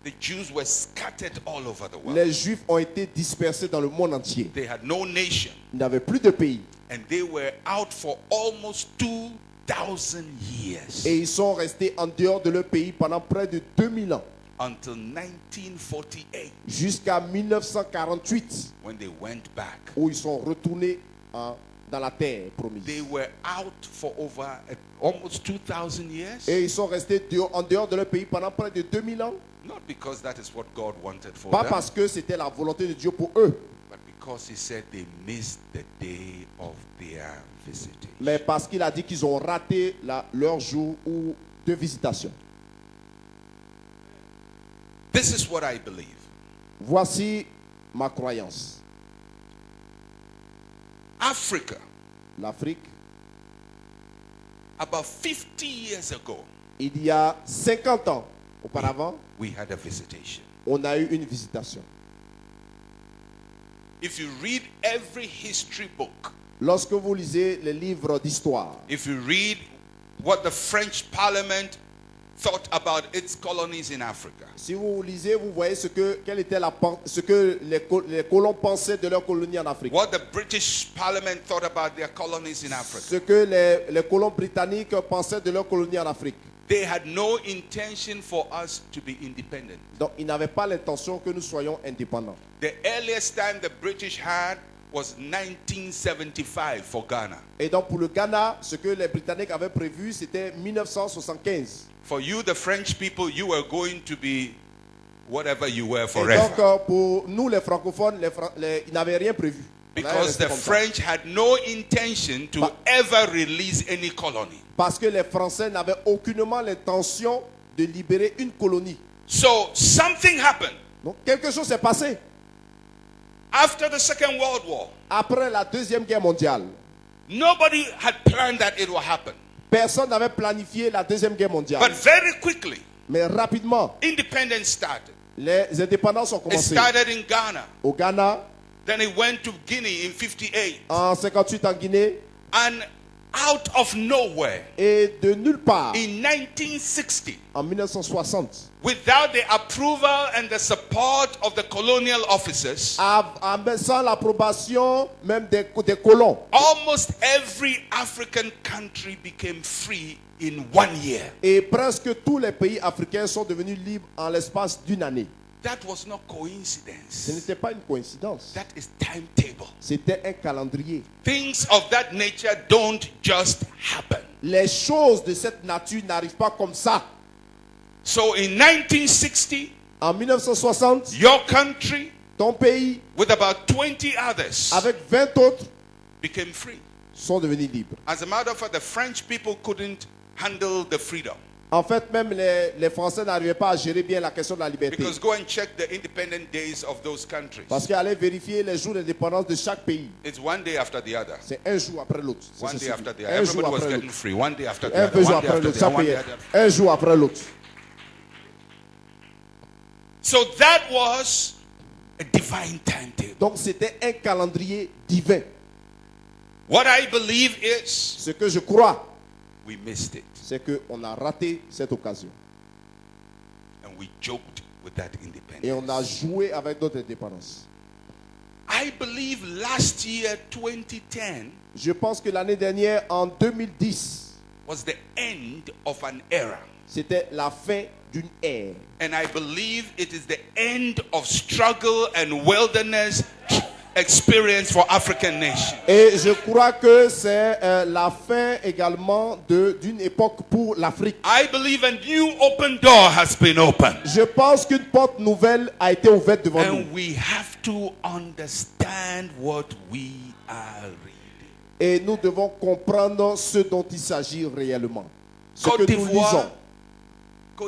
the Jews were scattered all over the world. les Juifs ont été dispersés dans le monde entier. They had no nation, Ils n'avaient plus de pays. and they were out for almost 2,000 years Et ils sont restés en dehors de leur pays pendant près de 2000 ans. until 1948, Jusqu'à 1948, when they went back. où ils sont retournés dans la terre promise. They were out for over almost 2,000 years. Et ils sont restés en dehors de leur pays pendant près de 2000 ans. Not because that is what God wanted for Pas them, parce que c'était la volonté de Dieu pour eux, but because He said they missed the day of their visitation. mais parce qu'il a dit qu'ils ont raté leur jour de visitation. This is what I believe. Voici ma croyance. Africa, L'Afrique, about 50 years ago, il y a 50 ans auparavant, we had a visitation. on a eu une visitation. If you read every history book, Lorsque vous lisez les livres d'histoire, if you read what the French Parliament thought about its colonies in Africa, si vous lisez, vous voyez ce que les colons pensaient de leur colonie en Afrique. what the British Parliament thought about their colonies in Africa, Ce que les colons britanniques pensaient de leur colonie en Afrique. they had no intention for us to be independent. Donc, ils n'avaient pas l'intention que nous soyons indépendants. The earliest time the British had was 1975 for Ghana. Et donc, pour le Ghana, ce que les Britanniques avaient prévu, c'était 1975. For you, the French people, you were going to be whatever you were Et forever. donc, pour nous, les francophones, ils n'avaient rien prévu. On allait Because rester the comme ça. French had no intention to ever release any colony. Parce que les Français n'avaient aucunement l'intention de libérer une colonie. So something happened. Donc, quelque chose s'est passé. After the Second World War, Après la Deuxième Guerre mondiale, nobody had planned that it would happen. personne n'avait planifié la Deuxième Guerre mondiale. But very quickly, Mais rapidement, independence started. les indépendances ont It commencé. started in Ghana. Au Ghana, Then it went to Guinea in 58. en 58 en Guinée, And out of nowhere, et de nulle part, in 1960, en 1960, without the approval and the support of the colonial officers, sans l'approbation même des colons, almost every African country became free in 1 year. et presque tous les pays africains sont devenus libres en l'espace d'une année. That was not Ce coincidence. n'était pas une coïncidence, That is timetable. c'était un calendrier. Things of that nature don't just happen. Les choses de cette nature n'arrivent pas comme ça. So in 1960, En 1960, your country, ton pays, with about 20 others, avec 20 autres, became free. sont devenus libres. As a matter of fact, the French people couldn't handle the freedom. En fait, même les Français n'arrivaient pas à gérer bien la question de la liberté. Because go and check the independent days of those countries. Parce qu'ils allaient vérifier les jours d'indépendance de chaque pays. It's one day after the other. C'est un jour après l'autre. Ça, One c'est day sûr. after the other. Un jour Everybody was après getting l'autre. free. One day after the Un other. jour One day après after l'autre. the other. Chaque One pays. day after the other. Un jour après l'autre. So that was a divine timetable. Donc c'était un calendrier divin. What I believe is Ce que je crois, we missed it c'est qu'on a raté cette occasion. and we joked with that Et on a independence. joué avec notre indépendance. I believe last year, 2010, Je pense que l'année dernière, en 2010, was the end of an era. c'était la fin d'une ère. And I believe it is the end of struggle and wilderness experience for African nations. Et je crois que c'est la fin également d'une époque pour l'Afrique. I believe a new open door has been opened. Je pense qu'une porte nouvelle a été ouverte devant nous. And we have to understand what we are reading. Et nous devons comprendre ce dont il s'agit réellement. Ce Côte que nous lisons.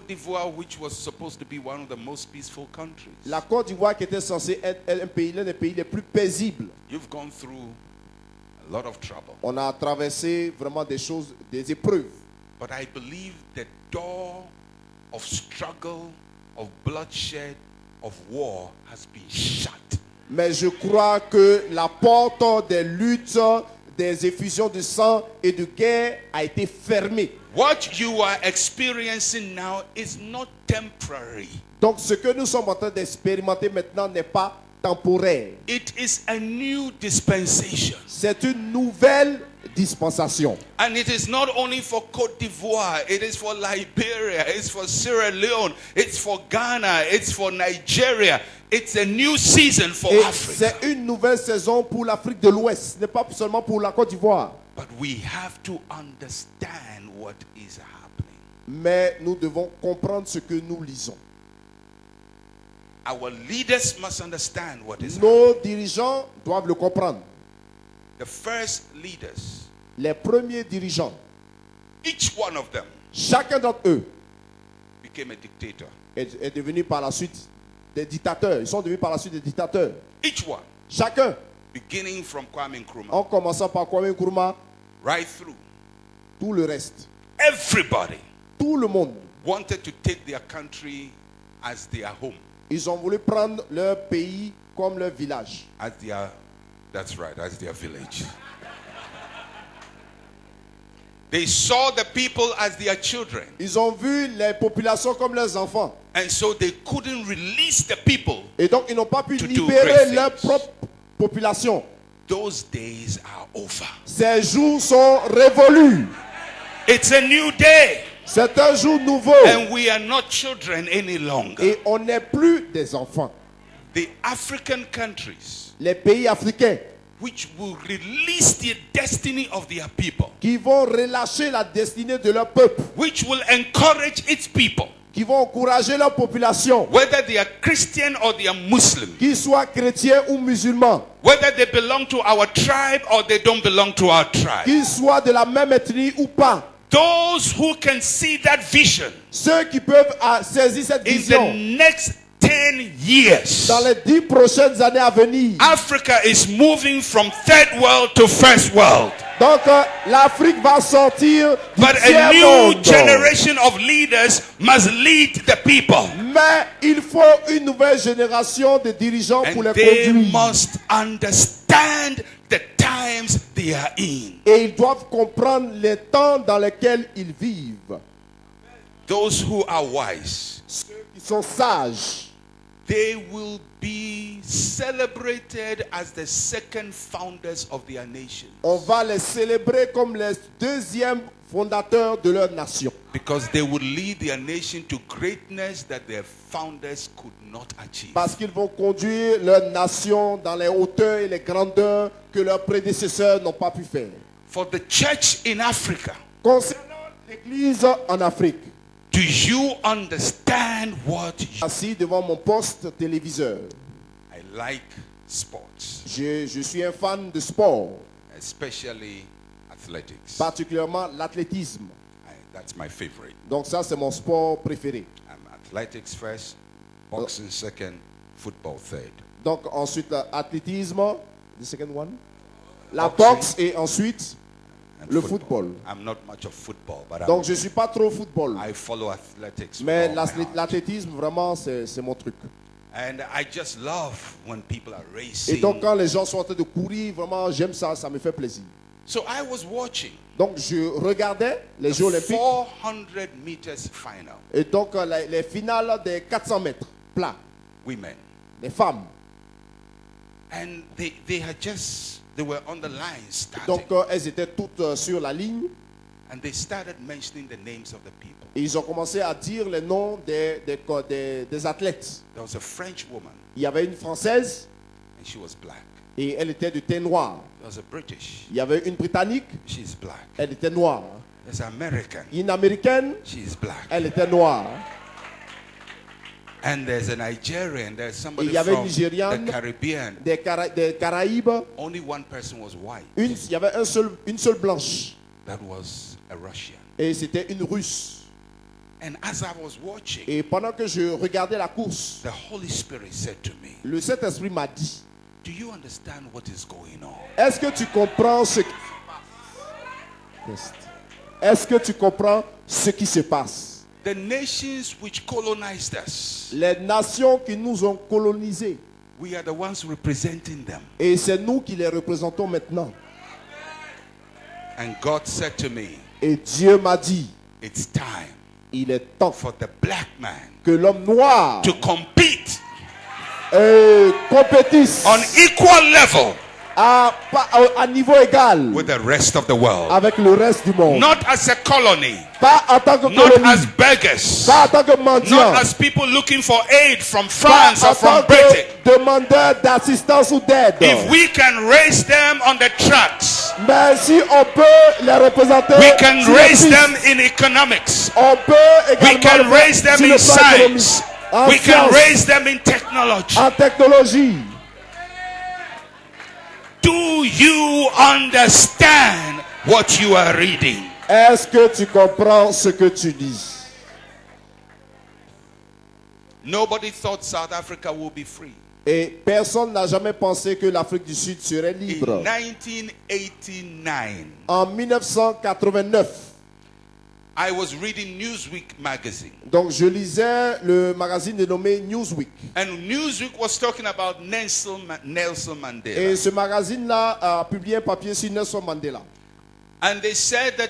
d'Ivoire, which was supposed to be one of the most peaceful countries. La Côte d'Ivoire qui était censée être un pays, l'un des pays les plus paisibles. You've gone through a lot of trouble. On a traversé vraiment des choses, des épreuves. But I believe the door of struggle, of bloodshed, of war has been shut. Mais je crois que la porte des luttes, des effusions de sang et de guerre a été fermée. What you are experiencing now is not temporary. Donc ce que nous sommes en train d'expérimenter maintenant n'est pas temporaire. It is a new dispensation. C'est une nouvelle dispensation. And it is not only for Côte d'Ivoire, it is for Liberia, it's for Sierra Leone, it's for Ghana, it's for Nigeria. It's a new season for Et Africa. c'est une nouvelle saison pour l'Afrique de l'Ouest. Ce n'est pas seulement pour la Côte d'Ivoire. But we have to understand what is happening. Mais nous devons comprendre ce que nous lisons. Our leaders must understand what is happening. Nos dirigeants doivent le comprendre. The first leaders, Les premiers dirigeants, each one of them chacun d'entre eux became a dictator. est devenu par la suite des dictateurs. Ils sont devenus par la suite des dictateurs. Each one, Chacun, beginning from Kwame Nkrumah, en commençant par Kwame Nkrumah, right through. tout le reste, Everybody tout le monde, wanted to take their country as their home, ils ont voulu prendre leur pays comme leur village. as their, that's right, as their village. They saw the people as their children, Ils ont vu les populations comme leurs enfants. and so they couldn't release the people. Et donc, ils n'ont pas pu To do libérer great leur things. propre population. Those days are over. Ces jours sont révolus. It's a new day, C'est un jour nouveau. and we are not children any longer. Et on n'est plus des enfants. The African countries Les pays africains which will release the destiny of their people, qui vont relâcher la destinée de leur peuple, which will encourage its people, qui vont encourager leur population, whether they are Christian or they are Muslim, qu'ils soient chrétiens ou musulmans, whether they belong to our tribe or they don't belong to our tribe. qu'ils soient de la même ethnie ou pas. Those who can see that vision Ceux qui peuvent saisir cette in vision the next 10 years, dans les 10 prochaines années à venir. Africa is moving from third world to first world. Donc l'Afrique va sortir du But a tiers new monde. generation of leaders must lead the people. Mais il faut une nouvelle génération de dirigeants pour And les they conduire. must understand the times they are in. Et ils doivent comprendre les temps dans lesquels ils vivent. Those who are wise, Ceux qui sont sages, they will be celebrated as the second founders of their nation, on va les célébrer comme les deuxièmes fondateurs de leur nation. because they will lead their nation to greatness that their founders could not achieve. Parce qu'ils vont conduire leur nation dans les hauteurs et les grandeurs que leurs prédécesseurs n'ont pas pu faire. For the church in Africa, Concernant l'église en Afrique, do you understand what assis devant mon poste téléviseur, I like sports, je suis un fan de sport, especially athletics. particulièrement l'athlétisme. That's my favorite. Donc ça, c'est mon sport préféré. Athletics first, boxing second, football third. Donc ensuite, l'athlétisme, the second one, la Boxing. boxe et ensuite And le football. I'm not much of football, but Donc je ne suis pas trop football. I follow athletics. with Mais all my heart. l'athlétisme, vraiment, c'est mon truc. And I just love when people are Et racing. donc quand les gens sont en train de courir, vraiment, j'aime ça, ça me fait plaisir. So I was watching Donc je regardais les Jeux the olympiques 400 meters final, et donc les finales des 400 mètres plats, women. les femmes. And they were on the line starting. Donc elles étaient toutes sur la ligne And they started mentioning the names of the people. et ils ont commencé à dire les noms des athlètes. There was a French woman, Il y avait une Française and she was black. et elle était de teint noir. There was a British, Il y avait une Britannique, she's black. elle était noire. There's an American, Une Américaine, she's black. elle était noire. And there's a Nigerian, there's somebody Il y avait une from Nigériane. the Caribbean. Des Caraïbes, Only one person was white. il y avait une seule blanche That was a Russian. et c'était une Russe. And as I was watching, Et pendant que je regardais la course, the Holy Spirit said to me, le Saint-Esprit m'a dit, do you understand what is going on? est-ce que tu comprends ce qui Est-ce que tu comprends ce qui se passe? The nations which colonized us, Les nations qui nous ont colonisés, We are the ones representing them. Et c'est nous qui les représentons maintenant. And God said to me, Et Dieu m'a dit, it's time il est temps for the black man que l'homme noir to compete compétisse on equal level à niveau égal with the rest of the world. avec le reste du monde. Not as a colony, Pas en tant que not colonie, as beggars, pas en tant que mendiant, not as people looking for aid from pas France en or from tant Britain. que demandeur d'assistance ou d'aide. If we can raise them on the tracks, Mais si on peut les représenter, we can sur les raise pistes, them in economics. on peut We également can le faire raise them sur in le plan économique, science. en We can science, raise them in technology. en technologie. Do you understand what you are reading? Est-ce que tu comprends ce que tu dis? Nobody thought South Africa would be free. Et personne n'a jamais pensé que l'Afrique du Sud serait In libre. 1989, En 1989, I was reading Newsweek magazine. donc je lisais le magazine dénommé Newsweek. And Newsweek was talking about Nelson Et Mandela. ce magazine-là a publié un papier sur Nelson Mandela. And they said that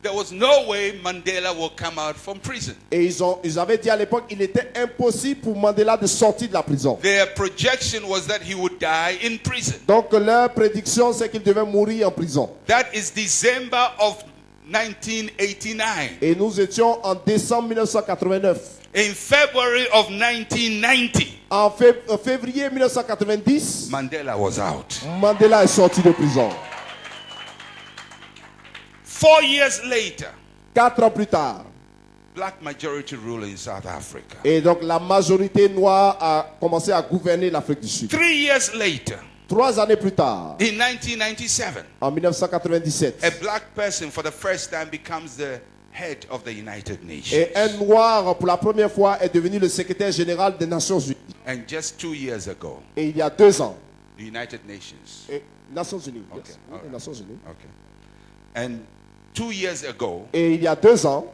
there was no way Mandela will come out from prison. Et ils avaient dit à l'époque qu'il était impossible pour Mandela de sortir de la prison. Their projection was that he would die in prison. Donc leur prédiction, c'est qu'il devait mourir en prison. That is December of 1989. Et nous étions en décembre 1989. In February of 1990, En février 1990, Mandela was out. Mandela est sorti de prison. 4 years later, 4 ans plus tard. black majority rule in South Africa. Et donc la majorité noire a commencé à gouverner l'Afrique du Sud. 3 years later, 3 années plus tard, in 1997, en 1997, a black person for the first time becomes the head of the United Nations. et un noir pour la première fois est devenu le secrétaire général des Nations Unies. And just 2 years ago, Et il y a 2 ans, the United Nations. et Nations Unies, Ok, yes, alright. les Nations Unies. Okay. And 2 years ago, Et il y a 2 ans,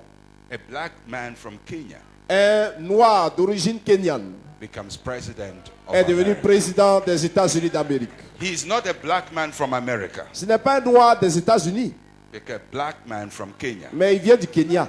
a black man from Kenya un noir d'origine kenyane becomes president of est devenu America. président des États-Unis d'Amérique. He is not a black man from America, Ce n'est pas un noir des États-Unis, because a black man from Kenya mais il vient du Kenya.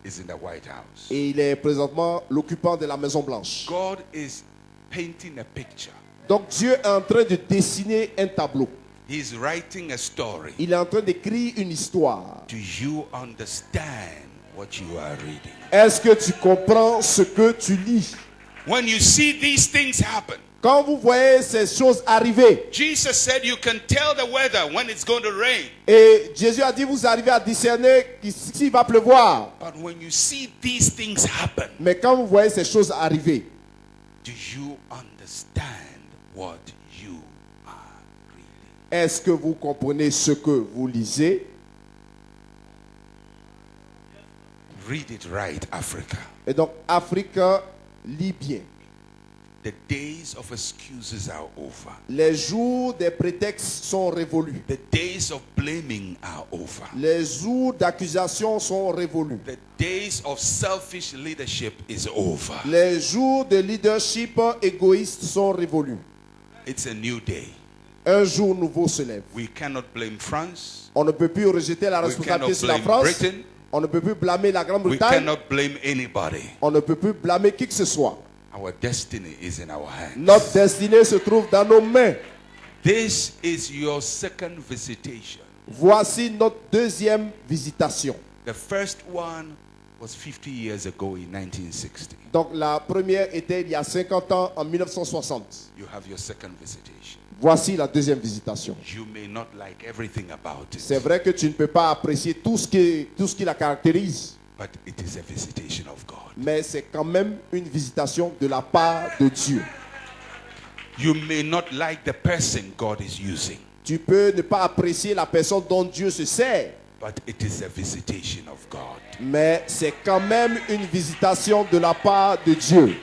is in the White House. Et il est présentement l'occupant de la Maison Blanche. God is painting a picture. Donc Dieu est en train de dessiner un tableau. He's writing a story. Il est en train d'écrire une histoire. Do you understand what you are reading? Est-ce que tu comprends ce que tu lis? When you see these things happen, Quand vous voyez ces choses arriver, Jesus said you can tell the weather when it's going to rain. et Jésus a dit, vous arrivez à discerner s'il va pleuvoir. But when you see these things happen, Mais quand vous voyez ces choses arriver, do you understand what you are reading? est-ce que vous comprenez ce que vous lisez? Read it right, Africa. Et donc, Afrique, lis bien. The days of excuses are over. Les jours des prétextes sont révolus. The days of blaming are over. Les jours d'accusation sont révolus. The days of selfish leadership is over. Les jours de leadership égoïste sont révolus. It's a new day. Un jour nouveau se lève. We cannot blame France. On ne peut plus rejeter la We responsabilité cannot sur la blame France. Britain. On ne peut plus blâmer la We Grande-Bretagne. cannot blame anybody. On ne peut plus blâmer qui que ce soit. Our destiny is in our hands. Notre destinée se trouve dans nos mains. This is your second visitation. Voici notre deuxième visitation. The first one was 50 years ago in 1960. Donc la première était il y a 50 ans, en 1960. You have your second visitation. Voici la deuxième visitation. You may not like everything about C'est it, vrai que tu ne peux pas apprécier tout ce qui la caractérise, but it is a visitation of God. mais c'est quand même une visitation de la part de Dieu. You may not like the person God is using, Tu peux ne pas apprécier la personne dont Dieu se sert, but it is a visitation of God. mais c'est quand même une visitation de la part de Dieu.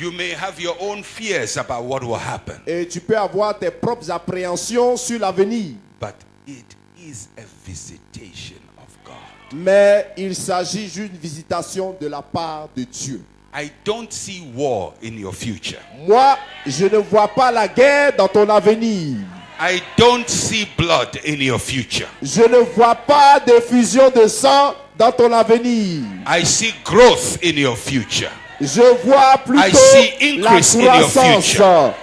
You may have your own fears about what will happen, Et tu peux avoir tes propres appréhensions sur l'avenir, but it is a visitation of God. mais il s'agit d'une visitation de la part de Dieu. I don't see war in your future. Moi, je ne vois pas la guerre dans ton avenir. I don't see blood in your future. Je ne vois pas d'effusion de sang dans ton avenir. I see growth in your future. Je vois I plutôt see la increase in your croissance. future.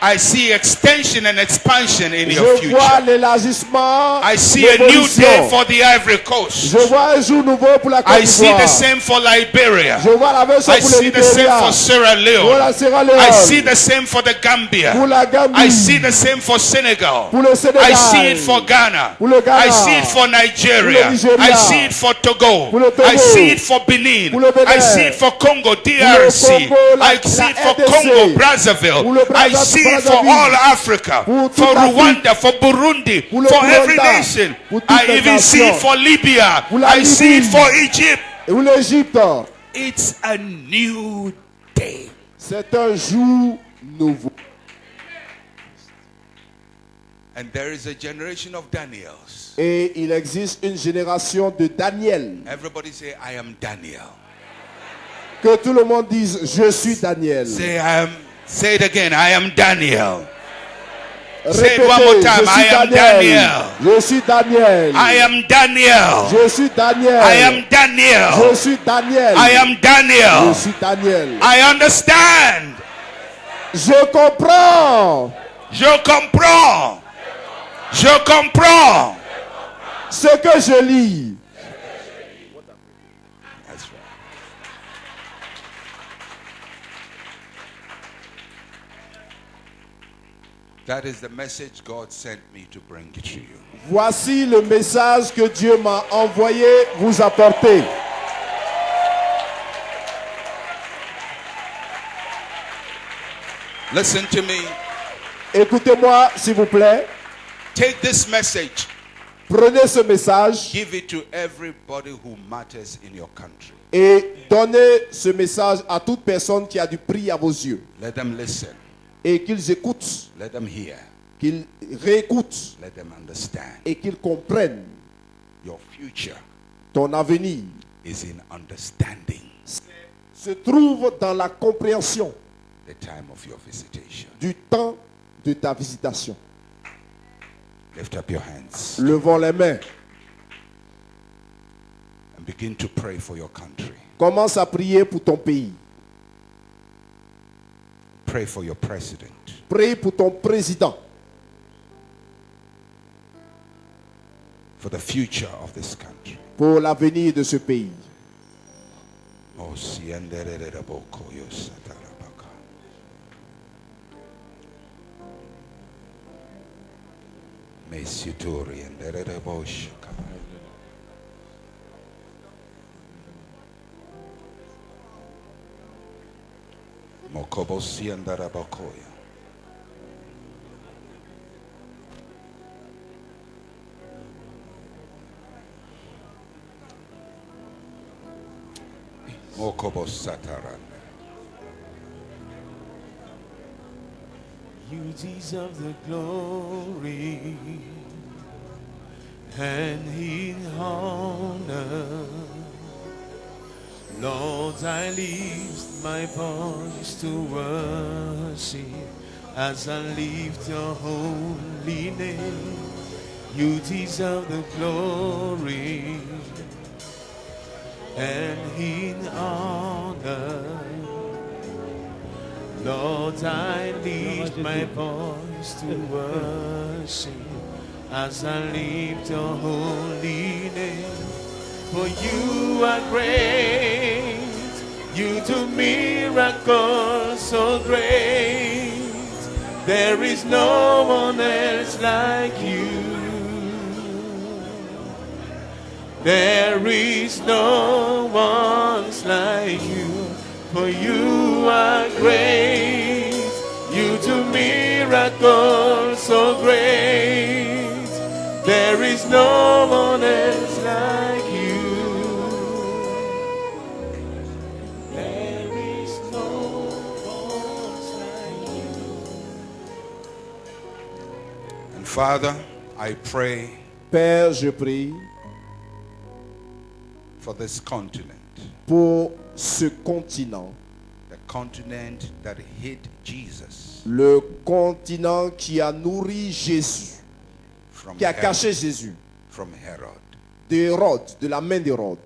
I see extension and expansion in your Je vois future. l'élargissement. I see a new l'évolution. day for the Ivory Coast. Je vois un jour nouveau pour la Côte I see the d'Ivoire. same for Liberia. Je vois la même chose I pour le see the same Libéria. for Sierra Pour Leone. la Sierra I see Leone. the same for the Pour Gambia. la Gambie. I see the same for Senegal. Pour le Sénégal. I see it for Ghana. Pour le Ghana. I see it for Nigeria. Pour le Nigeria. I see it for Togo. Pour le Togo. I see it for Benin. Pour le Bénin. I see it for Congo, DRC. Congo, I see it for RDC. Congo, Brazzaville. Pour le I see it for Brazzaville. all Africa, Pour toute for l'Afrique. Rwanda, for Burundi, Pour le for every Rwanda. nation. Pour toutes I les even see it nations. for Libya. Pour la I see it Libye. for Egypt. Et pour l'Égypte. It's a new day. C'est un jour nouveau. And there is a generation of Daniels. Et il existe une génération de Daniel. Everybody say, I am Daniel. Que tout le monde dise, je suis Daniel. Say it again, I am Daniel. Say it Répétez, one more time, je suis I am Daniel. Daniel. Je suis Daniel. I am Daniel. Je suis Daniel. I am Daniel. Je suis Daniel. I am Je Daniel. suis Daniel. I understand. Je comprends Je comprends. Je comprends. ce que je lis. That's right. That is the message God sent me to bring to you. Voici le message que Dieu m'a envoyé vous apporter. Listen to me. Écoutez-moi, s'il vous plaît. Take this message. Prenez ce message Give it to everybody who matters in your country. et donnez ce message à toute personne qui a du prix à vos yeux. Let them listen. Et qu'ils écoutent, Let them hear. qu'ils réécoutent Let them understand. et qu'ils comprennent. Your future Ton avenir is in understanding se trouve dans la compréhension the time of your visitation. du temps de ta visitation. Lift up your hands Levons les mains. and begin to pray for your country. Commence à prier pour ton pays. Pray for your president. Prie pour ton président. For the future of this country. Pour l'avenir de ce pays. Oh, siendereraboko yosatarabaka. Mesuturi endereraboshaka. Mokobo sienderabakoya. Mokobo sataran. You deserve the glory and in honor. Lord, I lift my voice to worship as I lift your holy name. You deserve the glory and in honor. Lord, I lift my voice to worship as I lift your holy name. For you are great, you do miracles so great. There is no one else like you. There is no one like you. For you are great, you do miracles so great. There is no one else like you. There is no one like you. And Father, I pray Père, je prie for this continent. pour ce continent. continent that hid Jesus Le continent qui a nourri Jésus, from qui a Herod. caché Jésus From Herod. d'Hérode, de la main d'Hérode.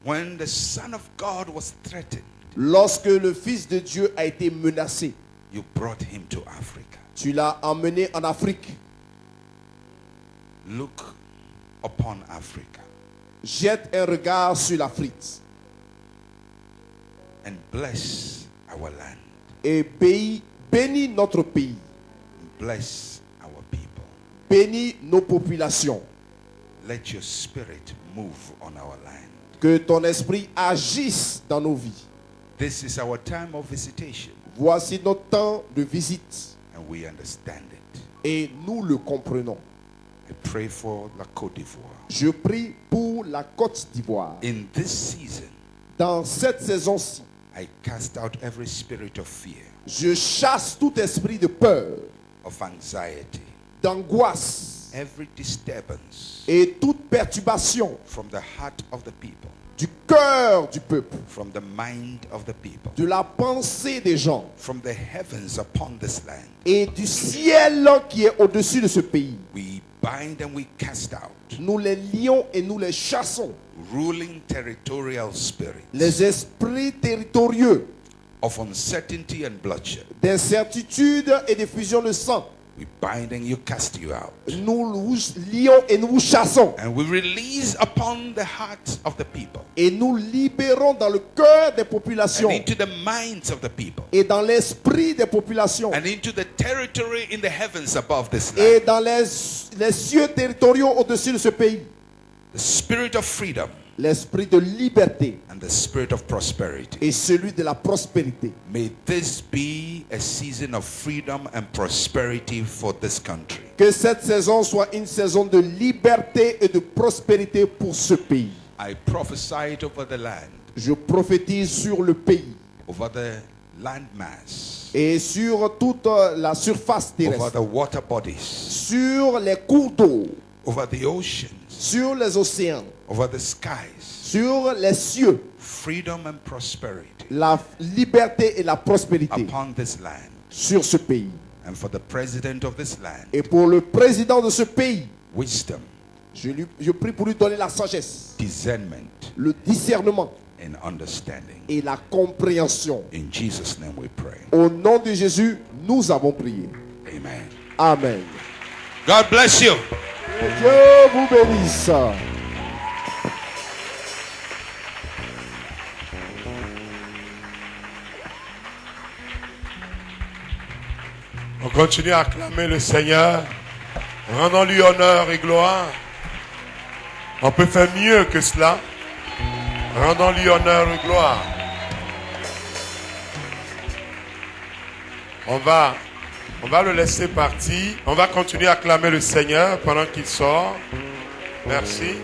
When the Son of God was threatened, Lorsque le Fils de Dieu a été menacé, you brought him to Africa. tu l'as emmené en Afrique. Look upon Africa Jette un regard sur l'Afrique and bless our land. et bénis notre pays, Bless our people. bénis nos populations. Let your spirit move on our land. Que ton esprit agisse dans nos vies. This is our time of visitation, Voici notre temps de visite and we understand it. et nous le comprenons. I pray for la Côte d'Ivoire. Je prie pour la Côte d'Ivoire. In this season, Dans cette saison-ci, I cast out every spirit of fear, je chasse tout esprit de peur, of anxiety, d'angoisse every disturbance et toute perturbation from the heart of the people, du cœur du peuple, from the mind of the people, de la pensée des gens from the heavens upon this land. et du ciel qui est au-dessus de ce pays. We bind and we cast out Nous les lions et nous les chassons. ruling territorial spirits Les esprits territoriaux of uncertainty and bloodshed. d'incertitude et de fusion de sang. We bind and you cast you out. Nous vous lions et nous vous chassons. And we release upon the hearts of the people Et nous libérons dans le cœur des populations and into the minds of the people et dans l'esprit des populations and into the territory in the heavens above this et land. dans les cieux territoriaux au-dessus de ce pays. The spirit of freedom L'esprit de liberté and the spirit of prosperity. et celui de la prospérité. May this be a season of freedom and prosperity for this country. Que cette saison soit une saison de liberté et de prospérité pour ce pays. I prophesied over the land, Je prophétise sur le pays over the landmass, et sur toute la surface over terrestre, the water bodies, sur les cours d'eau, over the oceans, sur les océans, over the skies. sur les cieux, Freedom and prosperity la liberté et la prospérité upon this land. sur ce pays. And for the president of this land, Et pour le président de ce pays, wisdom, je prie pour lui donner la sagesse, discernment, le discernement and understanding. et la compréhension. In Jesus' name we pray. Au nom de Jésus, nous avons prié. Amen. Amen. God bless you. Que Dieu vous bénisse. On continue à acclamer le Seigneur. Rendons-lui honneur et gloire. On peut faire mieux que cela. Rendons-lui honneur et gloire. On va le laisser partir. On va continuer à acclamer le Seigneur pendant qu'il sort. Merci.